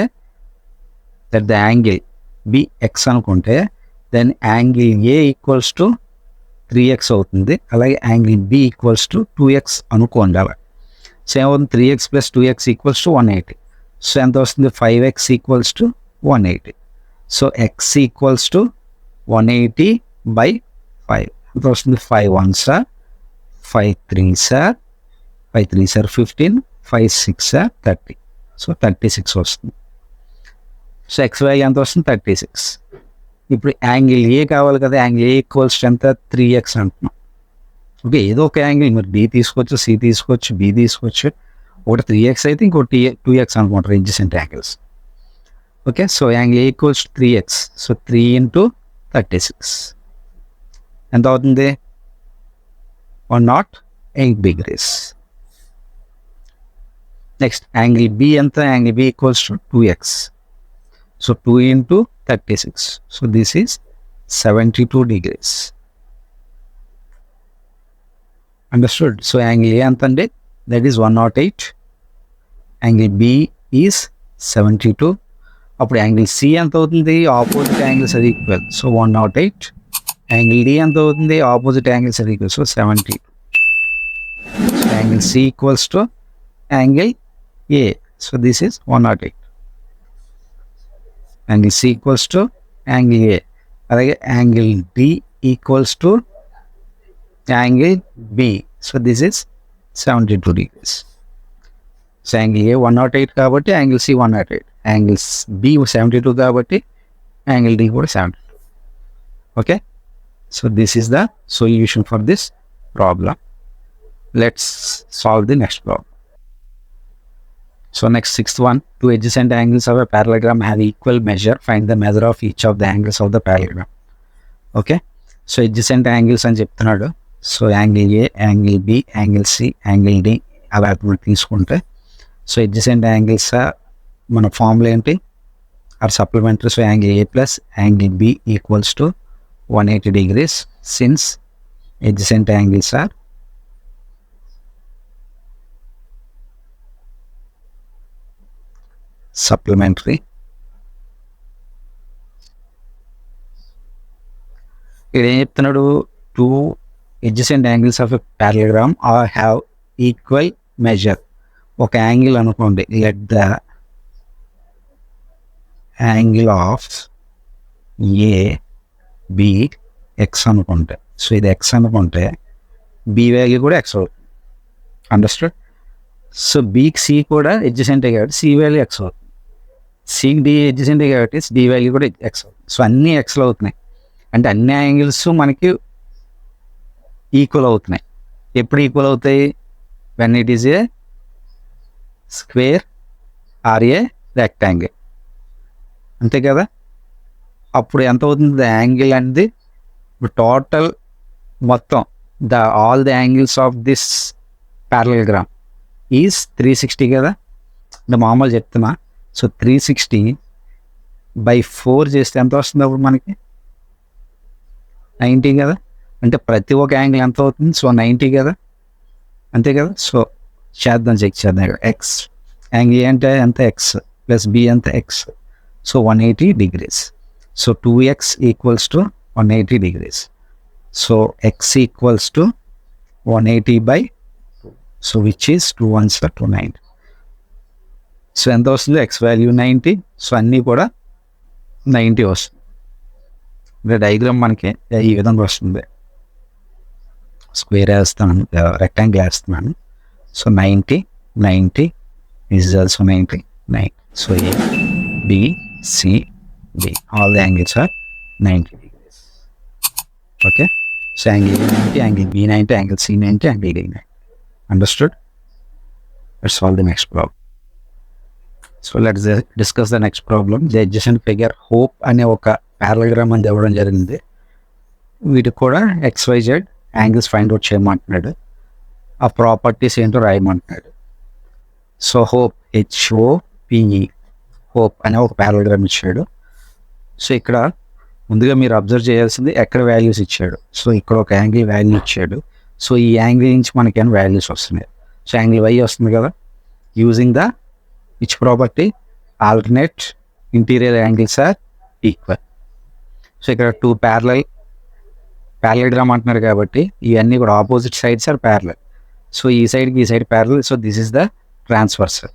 that the angle B x అనుకుంటే, then angle A equals to 3x అవుతుంది. అలాగే angle B equals to 2x అనుకోండి. అలా సో ఏమవుతుంది, 3x plus 2x equals to 180. So ఎంత వస్తుంది, 5x equals to 180. So x equals to 180 by 5 ఎంత వస్తుంది, 5 1s are 5 3s are 15, 5 6 are 30. So 36 వస్తుంది. సో ఎక్స్ వాల్యూ ఎంత వస్తుంది, 36. ఇప్పుడు యాంగిల్ ఏ కావాలి కదా, యాంగిల్ ఏ ఈక్వల్స్ టు ఎంత, 3x అంటున్నాం. ఓకే, ఏదో ఒక యాంగిల్, మీరు డి తీసుకోవచ్చు, సి తీసుకోవచ్చు, బి తీసుకోవచ్చు. ఒకటి 3x అయితే ఇంకోటి 2x అనుకుంటారు adjacent angles. Okay, so angle A equals to 3x. So 3 into 36 ఎంత అవుతుంది, 108 degrees. నెక్స్ట్ యాంగిల్ బి ఎంత, angle B equals to 2x. So 2 into 36. So this is 72 degrees. Understood? So angle A ఎంత అండి, that is 108. Angle B is 72. అప్పుడు angle C ఎంత అవుతుంది, opposite angles అది equal. So 108. Angle D ఎంత అవుతుంది, opposite angles అది equal. So 72. So angle C equals to angle A. So this is 108. Angle C equals to angle A. అలాగే angle D equals to angle B. So this is 72 degrees. So angle A 108 కాబట్టి angle C 108, angle B 72 కాబట్టి angle D కూడా 72. Okay, so this is the solution for this problem. Let's solve the next problem. So next 6th one, 2 adjacent angles of a parallelogram have equal measure. Find the measure of each of the angles of the parallelogram. Okay, so adjacent angles అని చెప్తున్నాడు. So angle A, angle B, angle C, angle D అలా తీసుకుంటే so adjacent angles మన formula ఏంటి are supplementary. So angle A plus angle B equals to 180 degrees since adjacent angles are supplementary. ఇక్కడ ఏం చెప్తున్నాడు, two adjacent angles of a parallelogram or have equal measure. ఒక angle అనుకోండి, let the angle of A B X అనుకుంటే, so ఇది X అనుకుంటే B value కూడా X అవుతుంది. అండర్స్టూడ్? సో బీకి సి కూడా ఎడ్జసెంటే కాబట్టి సి వాల్యూ ఎక్స్ అవుతుంది, సికి డి ఎడ్జసెంటే కాబట్టి డి వాల్యూ కూడా ఎక్స్ అవుతుంది. సో అన్నీ ఎక్స్లో అవుతున్నాయి అంటే అన్ని యాంగిల్స్ మనకి ఈక్వల్ అవుతున్నాయి. ఎప్పుడు ఈక్వల్ అవుతాయి? When it is a square or a rectangle, అంతే కదా. అప్పుడు ఎంత అవుతుంది యాంగిల్ అనేది? టోటల్ మొత్తం all the angles of this parallelogram is 360 కదా. అంటే మామూలు చెప్తున్నా. సో 360/4 చేస్తే ఎంత వస్తుంది అప్పుడు మనకి? 90 కదా. అంటే ప్రతి ఒక్క యాంగిల్ ఎంత అవుతుంది? సో 90 కదా, అంతే కదా. సో చేద్దాం, చెక్ చేద్దాం. ఎక్స్ యాంగిల్ అంటే ఎంత? ఎక్స్ ప్లస్ బి ఎంత? X. So 180 degrees. So 2x equals to 180 degrees. So x equals to 180/2. So which is 2 1s 290. So ఎంత వస్తుంది? X value 90. సో అన్నీ కూడా 90 వస్తుంది. అంటే డయాగ్రామ్ మనకి ఈ విధంగా వస్తుంది. స్క్వేర్ వేస్తున్నాను, రెక్టాంగిల్ వేస్తున్నాను. So 90 90 is also 90 90. So A B C D all the angles are 90 degrees. Okay. So angle A 90, angle B 90, angle C 90, angle D 90. Understood? Let's solve the next problem. So let's discuss the next problem. The adjacent figure hope అనే ఒక parallelogram అని ఇవ్వడం జరిగింది. వీటికి కూడా XYZ angles find out చేయమంటున్నాడు. ఆ properties ఏంటో రాయమంటున్నాడు. సో హోప్ HOPE హోప్ అనే ఒక parallelogram ఇచ్చాడు. సో ఇక్కడ ముందుగా మీరు అబ్జర్వ్ చేయాల్సింది ఎక్కడ వాల్యూస్ ఇచ్చాడు. సో ఇక్కడ ఒక యాంగిల్ వాల్యూ ఇచ్చాడు. సో ఈ యాంగిల్ నుంచి మనకేమైనా వాల్యూస్ వస్తున్నాయి. సో యాంగిల్ వై వస్తుంది కదా. Using the which property? Alternate interior angles are equal. So ఇక్కడ టూ ప్యారలెలోగ్రామ్ అంటున్నారు కాబట్టి ఇవన్నీ కూడా opposite sides are parallel. So ఈ సైడ్కి ఈ side parallel. So this is the transversal.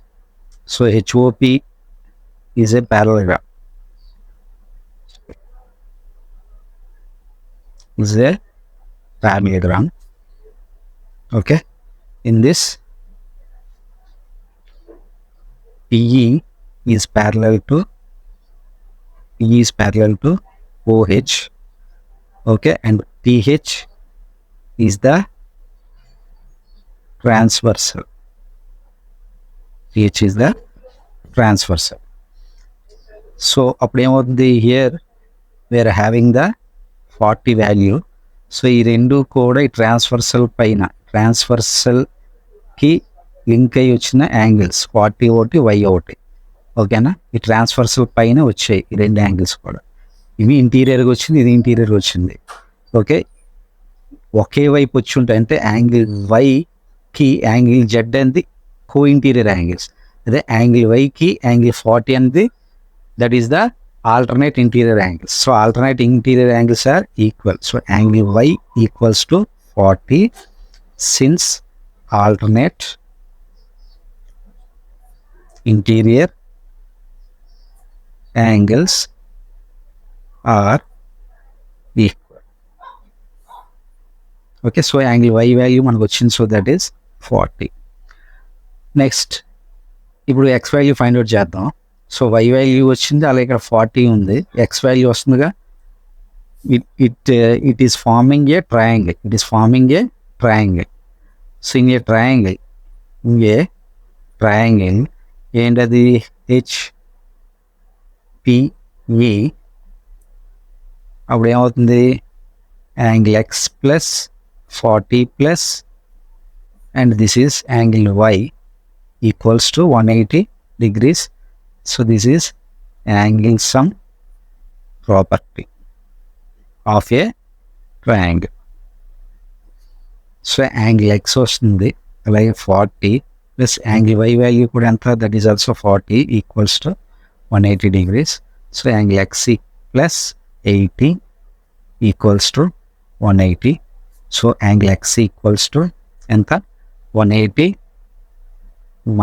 So HOP is a parallelogram. Is a parallelogram. Okay. In this, PE is parallel to OH. Okay, and TH is the transversal. TH is the transversal. So అప్పుడు ఏమవుతుంది? Here we are having the 40 value. So ఈ రెండు కూడా ఈ ట్రాన్స్వర్సల్కి link అయ్యి వచ్చిన angles 40 ఒకటి, Y ఒకటి. ఓకేనా? ఈ ట్రాన్స్వర్సల్ పైన వచ్చాయి ఈ రెండు యాంగిల్స్ కూడా. ఇవి ఇంటీరియర్గా వచ్చింది, ఇది ఇంటీరియర్గా వచ్చింది. ఓకే, ఒకే వైపు వచ్చి ఉంటాయి. అంటే యాంగిల్ వైకి యాంగిల్ జెడ్ అనేది కో ఇంటీరియర్ యాంగిల్స్. అదే యాంగిల్ వైకి యాంగిల్ 40 అనేది that is the alternate interior angles. So alternate interior angles are equal. So angle Y equals to 40 since alternate interior angles are equal. Okay, so angle Y value మనకు వచ్చింది. So that is 40. Next, ఇప్పుడు X value find out చేద్దాం. So Y value వచ్చింది, అలాగే ఇక్కడ 40 ఉంది. X value వస్తుందిగా. It is forming a triangle. So in a triangle ఏంటది? HPE. అప్పుడు ఏమవుతుంది? Angle X plus 40 plus, and this is angle y equals to 180 degrees. So this is angle sum property of a triangle. So angle X వస్తుంది, అలాగే 40 plus angle Y value కూడా ఎంత, that is also 40 equals to 180 degrees. So angle X plus 80 equals to 180. So angle X equals to ఎంత, 180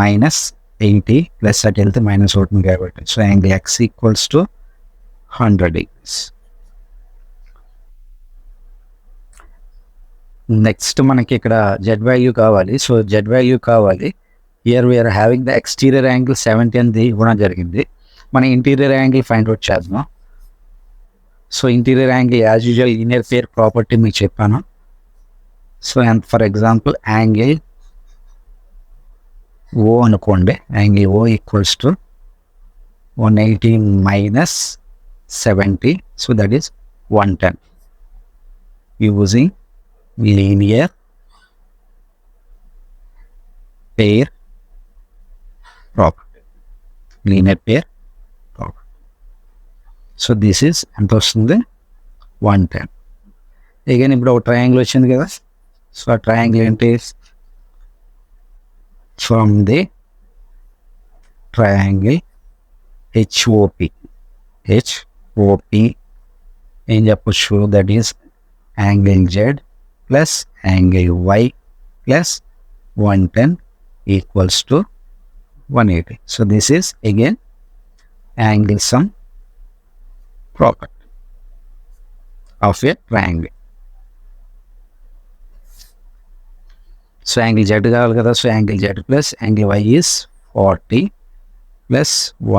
minus 80 plus అటు వెళ్తే minus అవుతుంది కాబట్టి, so angle X equals to 100 degrees. Next మనకి ఇక్కడ Z value కావాలి. సో జెడ్ వాల్యూ కావాలి. Here we are having the exterior angle 70 అనేది ఇవ్వడం జరిగింది. మన ఇంటీరియర్ యాంగిల్ ఫైండ్ అవుట్ చేద్దాం. So interior angle as usual linear pair property మీకు చెప్పాను. So and for example angle O అనుకోండి, angle O equals to 180 minus 70, so that is 110 using linear pair property. Linear pair property. So this is ఎంత వస్తుంది, 110. Again ఇప్పుడు ఒక triangle వచ్చింది కదా. So ఆ ట్రయాంగిల్ ఏంటి, ఫ్రమ్ ది ట్రయాంగిల్ హెచ్ఓపి ఏం చెప్పచ్చు, that is angle Z plus angle y plus 110 equals to 180. So this is again angle sum property of a triangle. So angle z కావాలి కదా, so angle z plus angle y is 40 plus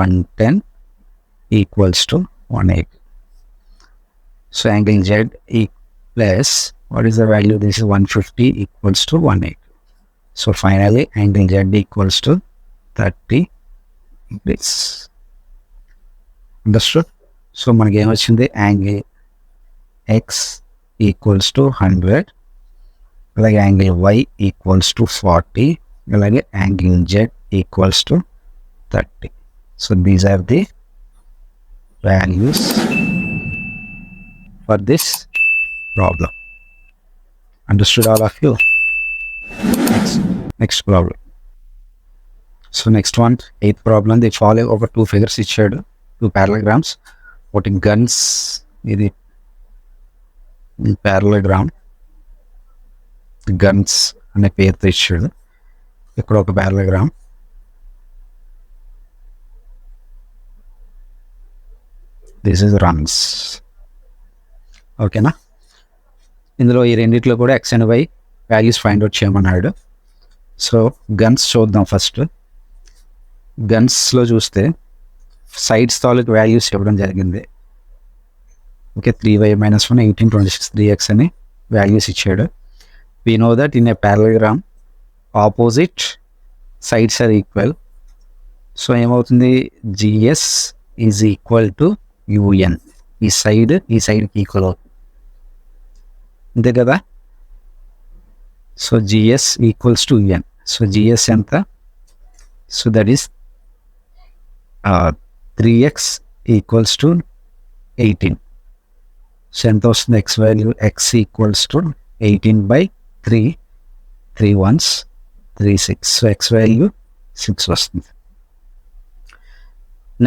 110 equals to 180. So angle z plus what is the value, this is 150 equals to 180. So finally angle z equals to 30 degrees. Understood? So మనకి ఏమొచ్చింది, angle x equals to 100, అలాగే angle y equals to 40, అలాగే angle z equals to 30. So these are the values for this problem. Understood all of you? Next problem. So next one, 8th problem. They follow over two figures ఇచ్చాడు, two parallelograms. ఒకటి guns, ఇది parallelogram, guns అనే పేరుతో ఇచ్చాడు. ఇక్కడ ఒక parallelogram, this is runs. ఓకేనా? ఇందులో ఈ రెండిట్లో కూడా X and Y values find out చేయమన్నాడు. సో గన్స్ చూద్దాం. ఫస్ట్ గన్స్లో చూస్తే సైడ్స్ తాలూకు వాల్యూస్ ఇవ్వడం జరిగింది. ఓకే, 3y - 1 18 26 3x అని వాల్యూస్ ఇచ్చాడు. We know that in a parallelogram opposite sides are equal. So ఏమవుతుంది, GS is equal to UN. ఈ సైడ్కి ఈక్వల్ అవుతుంది, అంతే కదా. So GS equals to UN. So GS ఎంత, so that is 3x equals to 18. So ఎంత వస్తుంది X value, X equals to 18/3, 3 1s 3 6. So X value 6 వస్తుంది.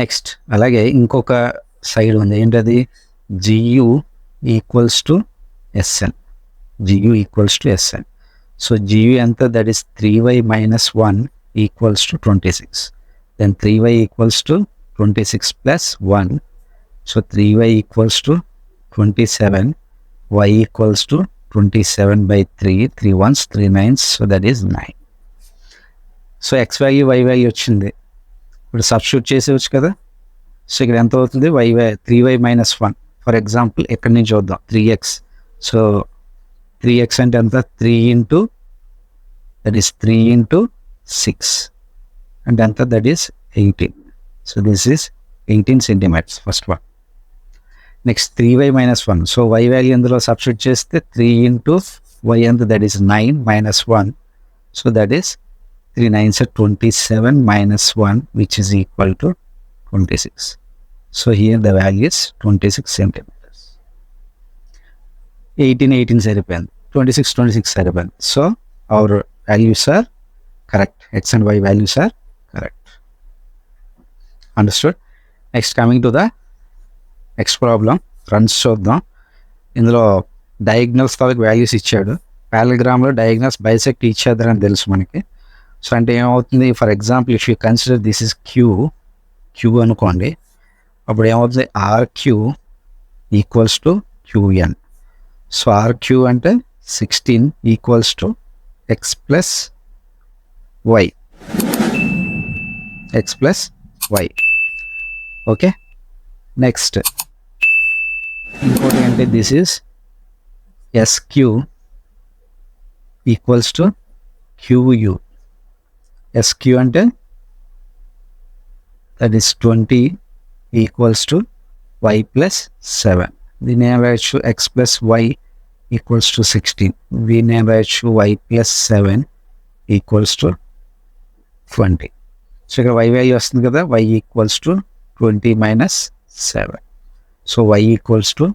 నెక్స్ట్ అలాగే ఇంకొక సైడ్ ఉంది, ఏంటది, GU equals to SN. జియు equals to SN. So GU ఎంత, that is 3y - 1 equals to 26. Then 3y equals to 26 + 1. So 3y equals to 27, y equals to 27/3, 3 1s 3 9s. So that is 9. So X value Y value వచ్చింది, ఇప్పుడు substitute చేసేవచ్చు కదా. So ఇక్కడ ఎంత అవుతుంది, 3y - 1. For example ఎక్కడి నుంచి చూద్దాం, 3x. So 3x అంటే ఎంత, 3 × దట్ ఈస్ 3 × 6 అంటే ఎంత, that is 18. So this is 18 centimeters first one. Next 3y - 1. So y value ఇందులో సబ్స్టిట్యూట్ చేస్తే 3 × y and that is 9 minus 1. So that is 3 9s are 27 minus 1, which is equal to 26. So here the value is 26 centimeters. 18 సరిపోయింది, 26 సరిపోయింది. So our values are correct. X and Y values are correct. Understood? Next, coming to the next problem. Runs చూద్దాం. ఇందులో diagonals తాలూకు values ఇచ్చాడు. పారలగ్రామ్లో diagonals bisect each other అని తెలుసు మనకి. సో అంటే ఏమవుతుంది, for example if you consider this is Q అనుకోండి, అప్పుడు ఏమవుతుంది, RQ equals to QN. So RQ అంటే 16 equals to X plus Y. Okay, next ఇంకోటి అంటే this is SQ equals to QU. SQ అంటే that is 20 equals to Y plus 7. దీని ఏం రాయొచ్చు, X plus Y equals to 16. దీని ఏం రాయొచ్చు, Y plus 7 equals to 20. So ఇక్కడ వై వాల్యూ వస్తుంది కదా, Y equals to 20 minus 7. So Y equals to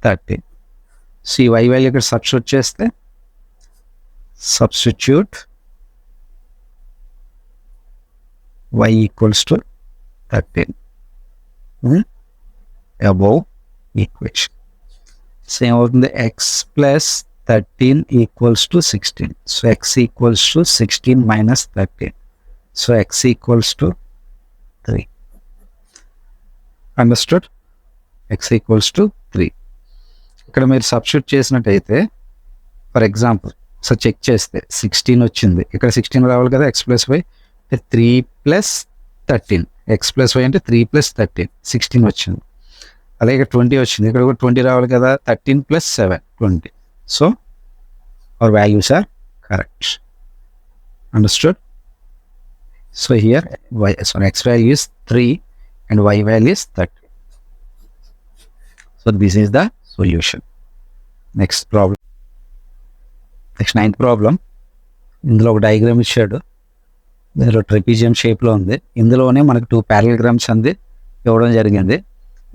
13. So ఈ వై వాల్యూ ఇక్కడ సబ్స్టిట్యూట్ చేస్తే y equals to 13 above equation. Same అవుతుంది, x plus 13 equals to 16. So x equals to 16 minus 13. So x equals to 3. Understood? x equals to 3. ఇక్కడ మీరు substitute చేసినట్టయితే, for example so check చేస్తే 16 వచ్చింది, ఇక్కడ 16 రావాలి కదా, x plus y 3 plus 13, x plus y అంటే 3 ప్లస్ 13, 16 వచ్చింది. అలాగే ఇక్కడ 20 వచ్చింది, ఇక్కడ కూడా 20 రావాలి కదా, 13 plus 7 20. So our values are correct. Understood? So here x value is 3 and y value is 30. So this is the solution. Next problem. Next 9th problem. ఇందులో ఒక డయాగ్రామ్ ఇచ్చాడు, ఇందులో ట్రెపీజియం షేప్లో ఉంది. ఇందులోనే మనకు 2 పారలగ్రామ్స్ అంది ఇవ్వడం జరిగింది.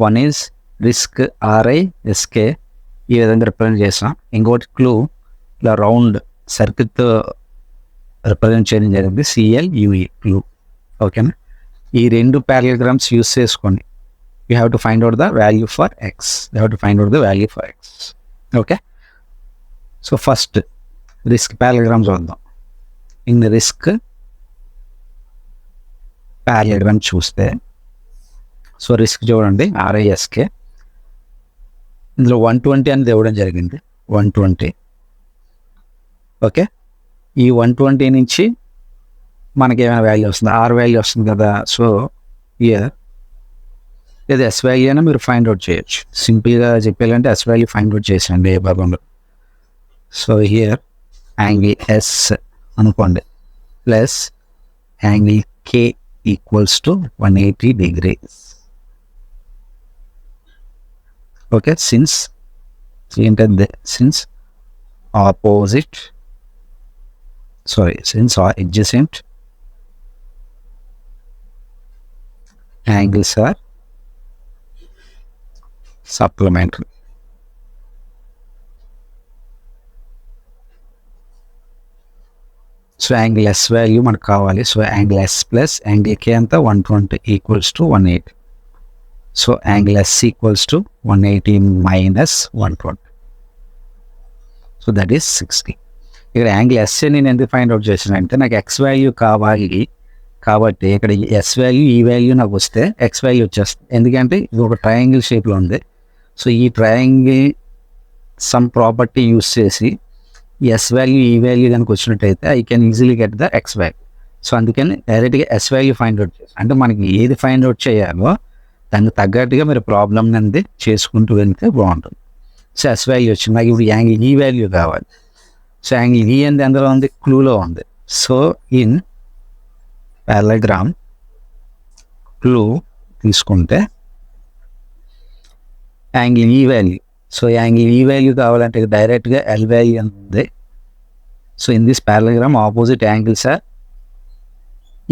వన్ ఈజ్ రిస్క్ RISK, ఈ విధంగా రిప్రజెంట్ చేసాం. ఇంకోటి క్లూ ఇలా రౌండ్ సర్కిల్తో రిప్రజెంట్ చేయడం జరిగింది, CLUE క్లూ. ఓకేనా? ఈ 2 పారలగ్రామ్స్ యూస్ చేసుకోండి. You have to find out the value for X. Okay, so first risk parallelogram చూద్దాం. ఇన్ రిస్క్ పారలగ్రామ్ చూస్తే, సో రిస్క్ చూడండి RISK, ఇందులో 120 అనేది ఇవ్వడం జరిగింది, 120. ఓకే, ఈ 120 నుంచి మనకి ఏమైనా వాల్యూ వస్తుంది, R వాల్యూ వస్తుంది కదా. సో ఇయర్ లేదా S వాల్యూ అయినా మీరు ఫైండ్ అవుట్ చేయొచ్చు. సింపుల్గా చెప్పాలంటే S వాల్యూ ఫైండ్ అవుట్ చేసండి ఏ భాగంలో. సో హియర్ యాంగిల్ S అనుకోండి plus angle K equals to 180 degrees. Okay, since ఏంటంటే since adjacent angles are supplementary. So angle S value మనకు కావాలి. So angle S plus angle K అంతా 120 equals to 180. So angle S equals to 180 minus 120. So that is 60. ఇక్కడ angle S నేను ఎందుకు find out చేసాను అంటే, నాకు X వాల్యూ కావాలి కాబట్టి ఇక్కడ S వాల్యూ ఈ వాల్యూ నాకు వస్తే X వాల్యూ వచ్చేస్తుంది. ఎందుకంటే ఇది ఒక ట్రయాంగిల్ షేప్లో ఉంది. సో ఈ ట్రయాంగిల్ సమ్ ప్రాపర్టీ యూస్ చేసి S వాల్యూ ఈ వాల్యూ కనుక వచ్చినట్టయితే I can easily get the X value. So అందుకని డైరెక్ట్గా S వాల్యూ ఫైండ్ అవుట్ చేస్తాను. అంటే మనకి ఏది ఫైండ్ అవుట్ చేయాలో దానికి తగ్గట్టుగా మీరు ప్రాబ్లమ్ అనేది చేసుకుంటూ వెళ్తే బాగుంటుంది. సో S వాల్యూ వచ్చింది, నాకు ఇప్పుడు యాంగిల్ ఈ వాల్యూ కావాలి. సో యాంగిల్ ఈ అనేది ఎందులో ఉంది, క్లూలో ఉంది. సో ఇన్ పారలగ్రామ్ క్లూ తీసుకుంటే angle E value so angle E value కావాలంటే డైరెక్ట్గా ఎల్ వాల్యూ ఎంత ఉంది. So in this parallelogram opposite angles are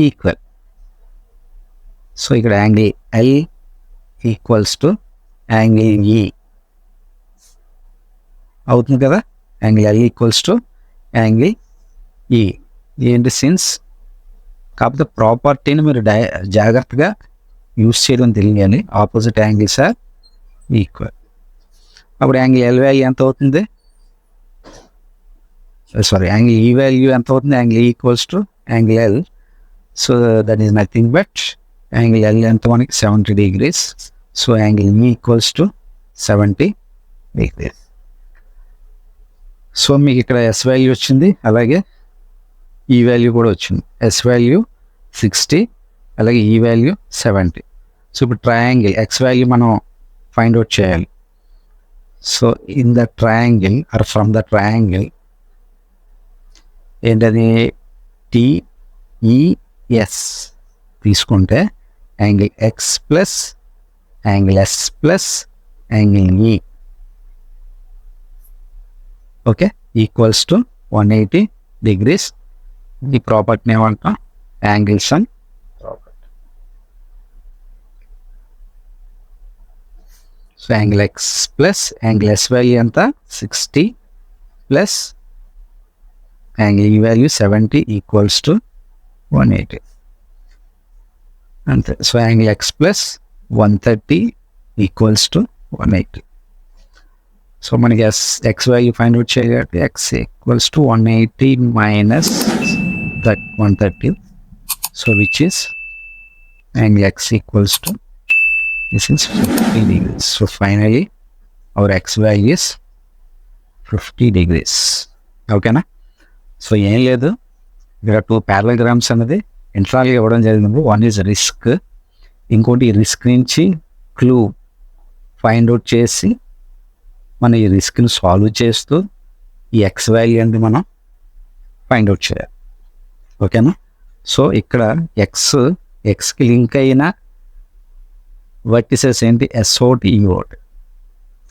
equal. So ఇక్కడ angle L equals to angle E అవుతుంది కదా. Angle L equals to angle E ఏంటి since. కాకపోతే ప్రాపర్టీని మీరు జాగ్రత్తగా యూస్ చేయడం తెలియాలి. Opposite angles are equal. అప్పుడు యాంగిల్ ఎల్ వాల్యూ ఎంత అవుతుంది, సారీ యాంగిల్ ఈ వాల్యూ ఎంత అవుతుంది, angle equals to angle L. So that is nothing but angle L ఎంత మనకి 70 degrees. So angle E equals to 70 degrees. So మీకు ఇక్కడ S value వచ్చింది, అలాగే ఈ వాల్యూ కూడా వచ్చింది. ఎస్ వాల్యూ 60, అలాగే ఈ వాల్యూ 70. సో ఇప్పుడు ట్రయాంగిల్ ఎక్స్ వాల్యూ మనం ఫైండ్ అవుట్ చేయాలి. So in the triangle or from the triangle ఏంటది టిఈఎస్ తీసుకుంటే angle X plus angle S plus angle E okay equals to 180 degrees. ఈ ప్రాపర్టీని ఏమంటాం, angles and property. So angle X plus angle S value ఎంత 60 ప్లస్ angle E value 70 equals to 180 అంతే. So angle X plus 130 equals to 180. So మనకి x value find out చేయాలి. X equals to 180 minus 130. So which is angle X equals to this is 50 degrees. So finally our x value is 50 degrees. ఓకేనా. So ఏం లేదు, ఇక్కడ 2 parallelograms అనేది ఇంటర్నల్గా ఇవ్వడం జరిగింది. వన్ ఈజ్ రిస్క్, ఇంకోటి ఈ రిస్క్ నుంచి క్లూ ఫైండ్ అవుట్ చేసి మన ఈ రిస్క్ని సాల్వ్ చేస్తూ ఈ ఎక్స్ వాల్యూ అనేది మనం ఫైండ్ అవుట్ చేయాలి. ఓకేనా. సో ఇక్కడ ఎక్స్కి లింక్ అయిన వర్టిసెస్ ఏంటి, ఎస్ఓటి ఈఓటి.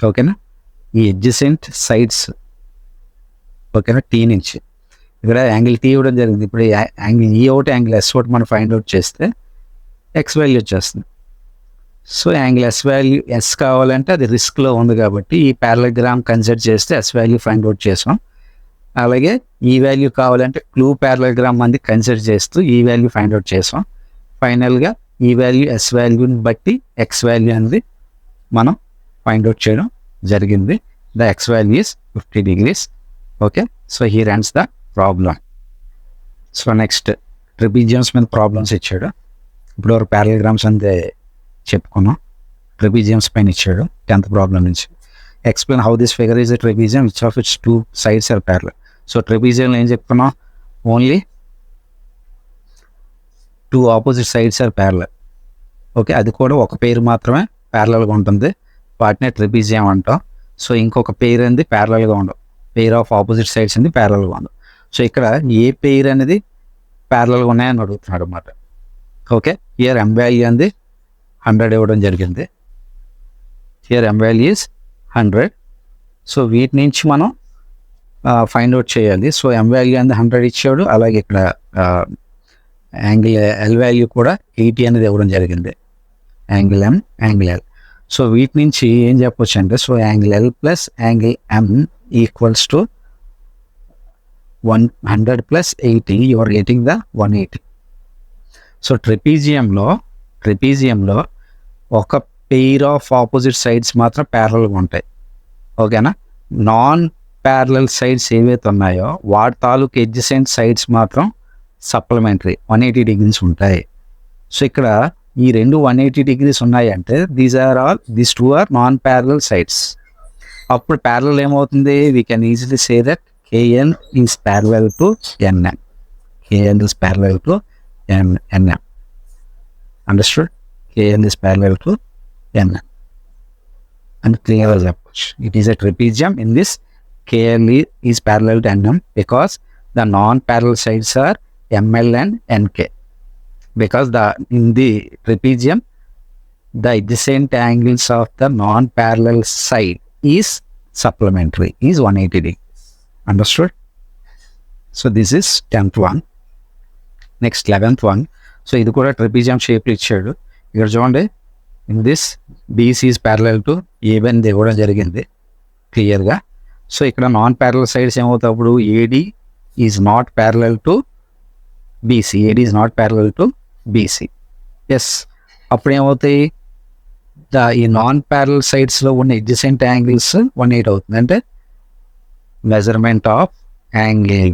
ఓకేనా. ఈ ఎడ్జసెంట్ సైడ్స్ ఓకేనా టీ నుంచి ఇక్కడ యాంగిల్ టీ ఇవ్వడం జరిగింది. ఇప్పుడు యాంగిల్ ఈ ఒకటి యాంగిల్ ఎస్ ఒకటి మనం ఫైండ్ అవుట్ చేస్తే ఎక్స్ వాల్యూ వచ్చేస్తుంది. So angle S value S కావాలంటే అది రిస్క్లో ఉంది కాబట్టి ఈ ప్యారలగ్రామ్ కన్సిడర్ చేస్తే ఎస్ వాల్యూ ఫైండ్ అవుట్ చేసాం. అలాగే ఈ వాల్యూ కావాలంటే క్లూ ప్యారలగ్రామ్ మంది కన్సిడర్ చేస్తూ ఈ వాల్యూ ఫైండ్ అవుట్ చేసాం. ఫైనల్గా ఈ వాల్యూ ఎస్ వాల్యూని బట్టి ఎక్స్ వాల్యూ అనేది మనం ఫైండ్ అవుట్ చేయడం జరిగింది. The X value is 50 degrees. Okay. So here ends the problem. So next trapeziums మీద ప్రాబ్లమ్స్ ఇచ్చాడు. ఇప్పుడు ఒక ప్యారలగ్రామ్స్ అంతే చెప్పుకున్నాం. ట్రిపిజియమ్స్ పైన ఇచ్చాడు 10th ప్రాబ్లం నుంచి. Explain how this figure is a trapezium which of its 2 sides are parallel. So ట్రిపిజియంలో ఏం చెప్పుకున్నాం, only 2 opposite sides are parallel. Okay, అది కూడా ఒక పేరు మాత్రమే ప్యారలల్గా ఉంటుంది, వాటినే ట్రిపిజియం అంటాం. సో ఇంకొక పేరు అనేది ప్యారలల్గా ఉండవు, పేర్ ఆఫ్ ఆపోజిట్ సైడ్స్ అనేది ప్యారలల్గా ఉండవు. సో ఇక్కడ ఏ పేర్ అనేది ప్యారలల్గా ఉన్నాయని అడుగుతున్నాడు అన్నమాట. ఓకే, హియర్ ఎం వాల్యూ అనేది 100 ఇవ్వడం జరిగింది. Here M value is 100. So వీటి నుంచి మనం ఫైండ్ అవుట్ చేయాలి. సో ఎం వాల్యూ అనేది 100 ఇచ్చాడు, అలాగే ఇక్కడ యాంగిల్ ఎల్ వాల్యూ కూడా 80 అనేది ఇవ్వడం జరిగింది. Angle M, angle L. So వీటి నుంచి ఏం చెప్పొచ్చు అంటే, so angle L plus angle M equals to 100 plus 80, you are getting the 180. So ట్రెపీజియంలో ఒక పెయిర్ ఆఫ్ ఆపోజిట్ సైడ్స్ మాత్రం ప్యారలల్గా ఉంటాయి. ఓకేనా. నాన్ ప్యారలల్ సైడ్స్ ఏవైతే ఉన్నాయో వాటి తాలూకు ఎడ్జసెంట్ సైడ్స్ మాత్రం సప్లిమెంటరీ 180 degrees ఉంటాయి. సో ఇక్కడ ఈ రెండు 180 degrees ఉన్నాయి అంటే these two are non parallel sides. అప్పుడు ప్యారలల్ ఏమవుతుంది, we can easily say that KN is parallel to NN. KN is parallel to NM. Understood? KN is parallel to NN అని క్లియర్గా చెప్పచ్చు. It is a trapezium in this KN is parallel to NM because the non parallel sides are ML and NK. Because in the trapezium the adjacent angles of the non-parallel side is supplementary, is 180 degrees. Understood? So this is 10th one. Next 11th one. So ఇది కూడా trapezium షేప్లో ఇచ్చాడు. ఇక్కడ చూడండి, in this BC is parallel to AB అని ఇవ్వడం జరిగింది క్లియర్గా. సో ఇక్కడ నాన్ ప్యారలల్ సైడ్స్ ఏమవుతాయి, అప్పుడు AD is not parallel to BC, AD is not parallel to BC. Yes, అప్పుడు ఏమవుతాయి, ఈ నాన్ ప్యారలల్ సైడ్స్లో ఉన్న ఎడ్జసెంట్ యాంగిల్స్ 180 అవుతుంది. అంటే measurement of angle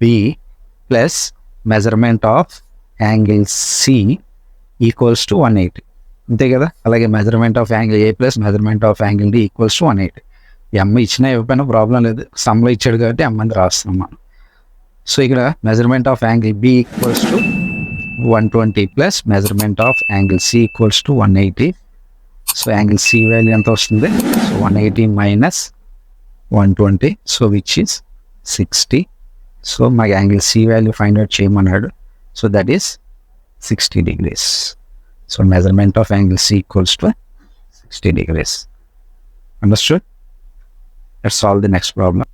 B plus measurement of angle C equals to 180, అంతే కదా. అలాగే measurement of angle A plus measurement of angle D equals to 180. M ఇచ్చినా ఇవ్వకపోయినా ప్రాబ్లం లేదు, సమ్లో ఇచ్చాడు కాబట్టి ఎమ్ అని రాస్తున్నాం మనం. సో ఇక్కడ measurement of angle B equals to 120 plus measurement of angle C equals to 180. So angle C value ఎంత వస్తుంది, so 180 minus 120, so which is 60. So మా angle C value find out చేయమన్నాడు. So that is 60 degrees. So measurement of angle C equals to 60 degrees. Understood? Let's solve the next problem.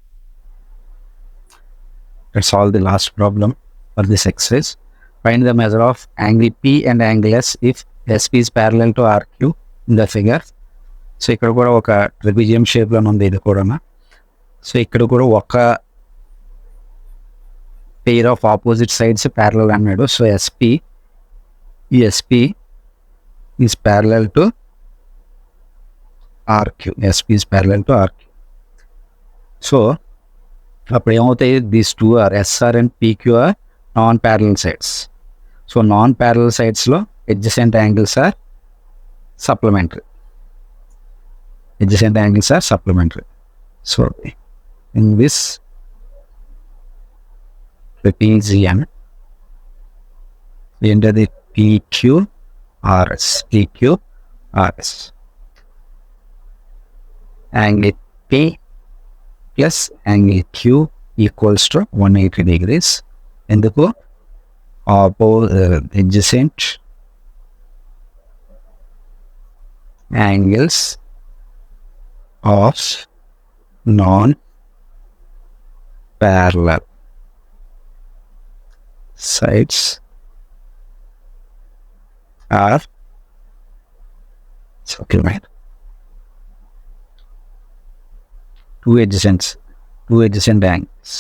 Let's solve the last problem for this exercise. Find the measure of angle P and angle S if SP is parallel to RQ in the figure. So ఇక్కడ కూడా ఒక trapezium షేప్లో ఉంది ఇది కూడా. So ఇక్కడ కూడా ఒక pair of opposite sides parallel అన్నాడు. So SP is parallel to RQ. SP is parallel to RQ. So అప్పుడు ఏమవుతాయి, these two are SR and PQ are non parallel sides. So non parallel సైడ్స్లో adjacent angles are supplementary. So in this trapezium ఏంటది, PQRS. Angle P plus angle Q equals to 180 degrees. ఎందుకు, adjacent angles of non-parallel sides are supplement. Two adjacent angles.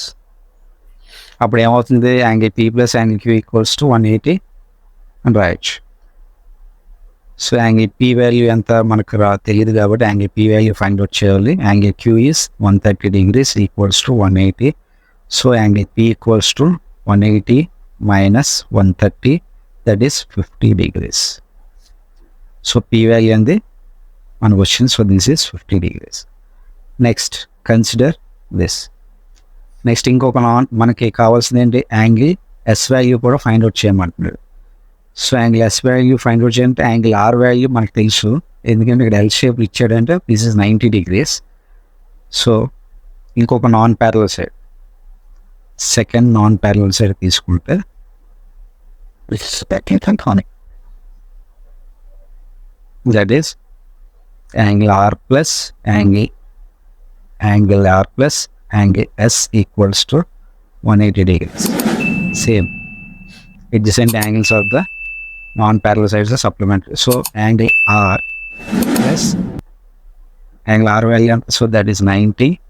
అప్పుడు ఏమవుతుంది, angle P plus angle Q equals to 180 అని రాయొచ్చు. So angle P value ఎంత మనకు తెలియదు కాబట్టి angle P value find out చేయాలి. Angle Q is 130 degrees equals to 180. So angle P equals to 180 minus 130, that is 50 degrees. So P value and the one question, so this is 50 degrees. Next, consider this. Next ఇంకొక మనకి కావాల్సింది ఏంటి, angle S value కూడా find out చేయమంటున్నాడు. So angle S value find out చేయాలంటే angle R value మనకు తెలుసు, ఎందుకంటే ఇక్కడ L షేప్లు ఇచ్చాడంటే దిస్ ఇస్ 90 degrees. సో ఇంకొక non parallel side, second non parallel side తీసుకుంటే that is angle R plus angle R plus angle S equals to 180 degrees. Same adjacent angles of the non-parallel sides are supplementary. So angle R plus angle R value, so that is 90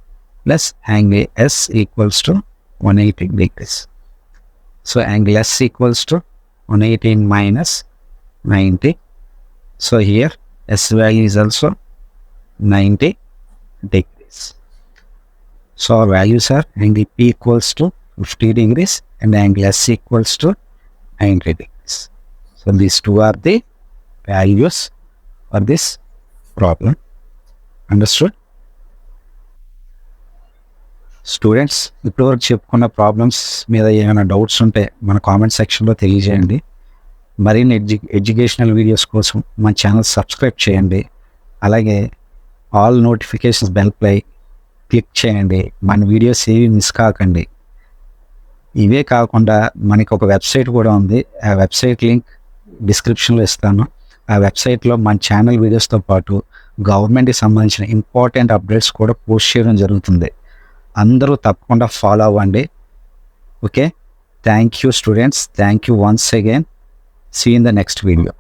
plus angle S equals to 180 degrees. So angle S equals to 118 minus 90. So here S value is also 90 degrees. So our values are angle P equals to 50 degrees and angle S equals to 90 degrees. So these two are the values for this problem. Understood? Students, ఇప్పటివరకు చెప్పుకున్న problems మీద ఏమైనా doubts ఉంటే మన comment సెక్షన్లో తెలియజేయండి. మరిన్ని educational videos కోసం మన ఛానల్ సబ్స్క్రైబ్ చేయండి. అలాగే ఆల్ నోటిఫికేషన్స్ బెల్ పై క్లిక్ చేయండి. మన వీడియోస్ ఏవి మిస్ కాకండి. ఇవే కాకుండా మనకి ఒక వెబ్సైట్ కూడా ఉంది. ఆ వెబ్సైట్ లింక్ డిస్క్రిప్షన్లో ఇస్తాను. ఆ వెబ్సైట్లో మన ఛానల్ వీడియోస్తో పాటు గవర్నమెంట్కి సంబంధించిన ఇంపార్టెంట్ అప్డేట్స్ కూడా పోస్ట్ చేయడం జరుగుతుంది. అందరూ తప్పకుండా ఫాలో అవ్వండి. Okay, thank you students, thank you once again. See in the next video.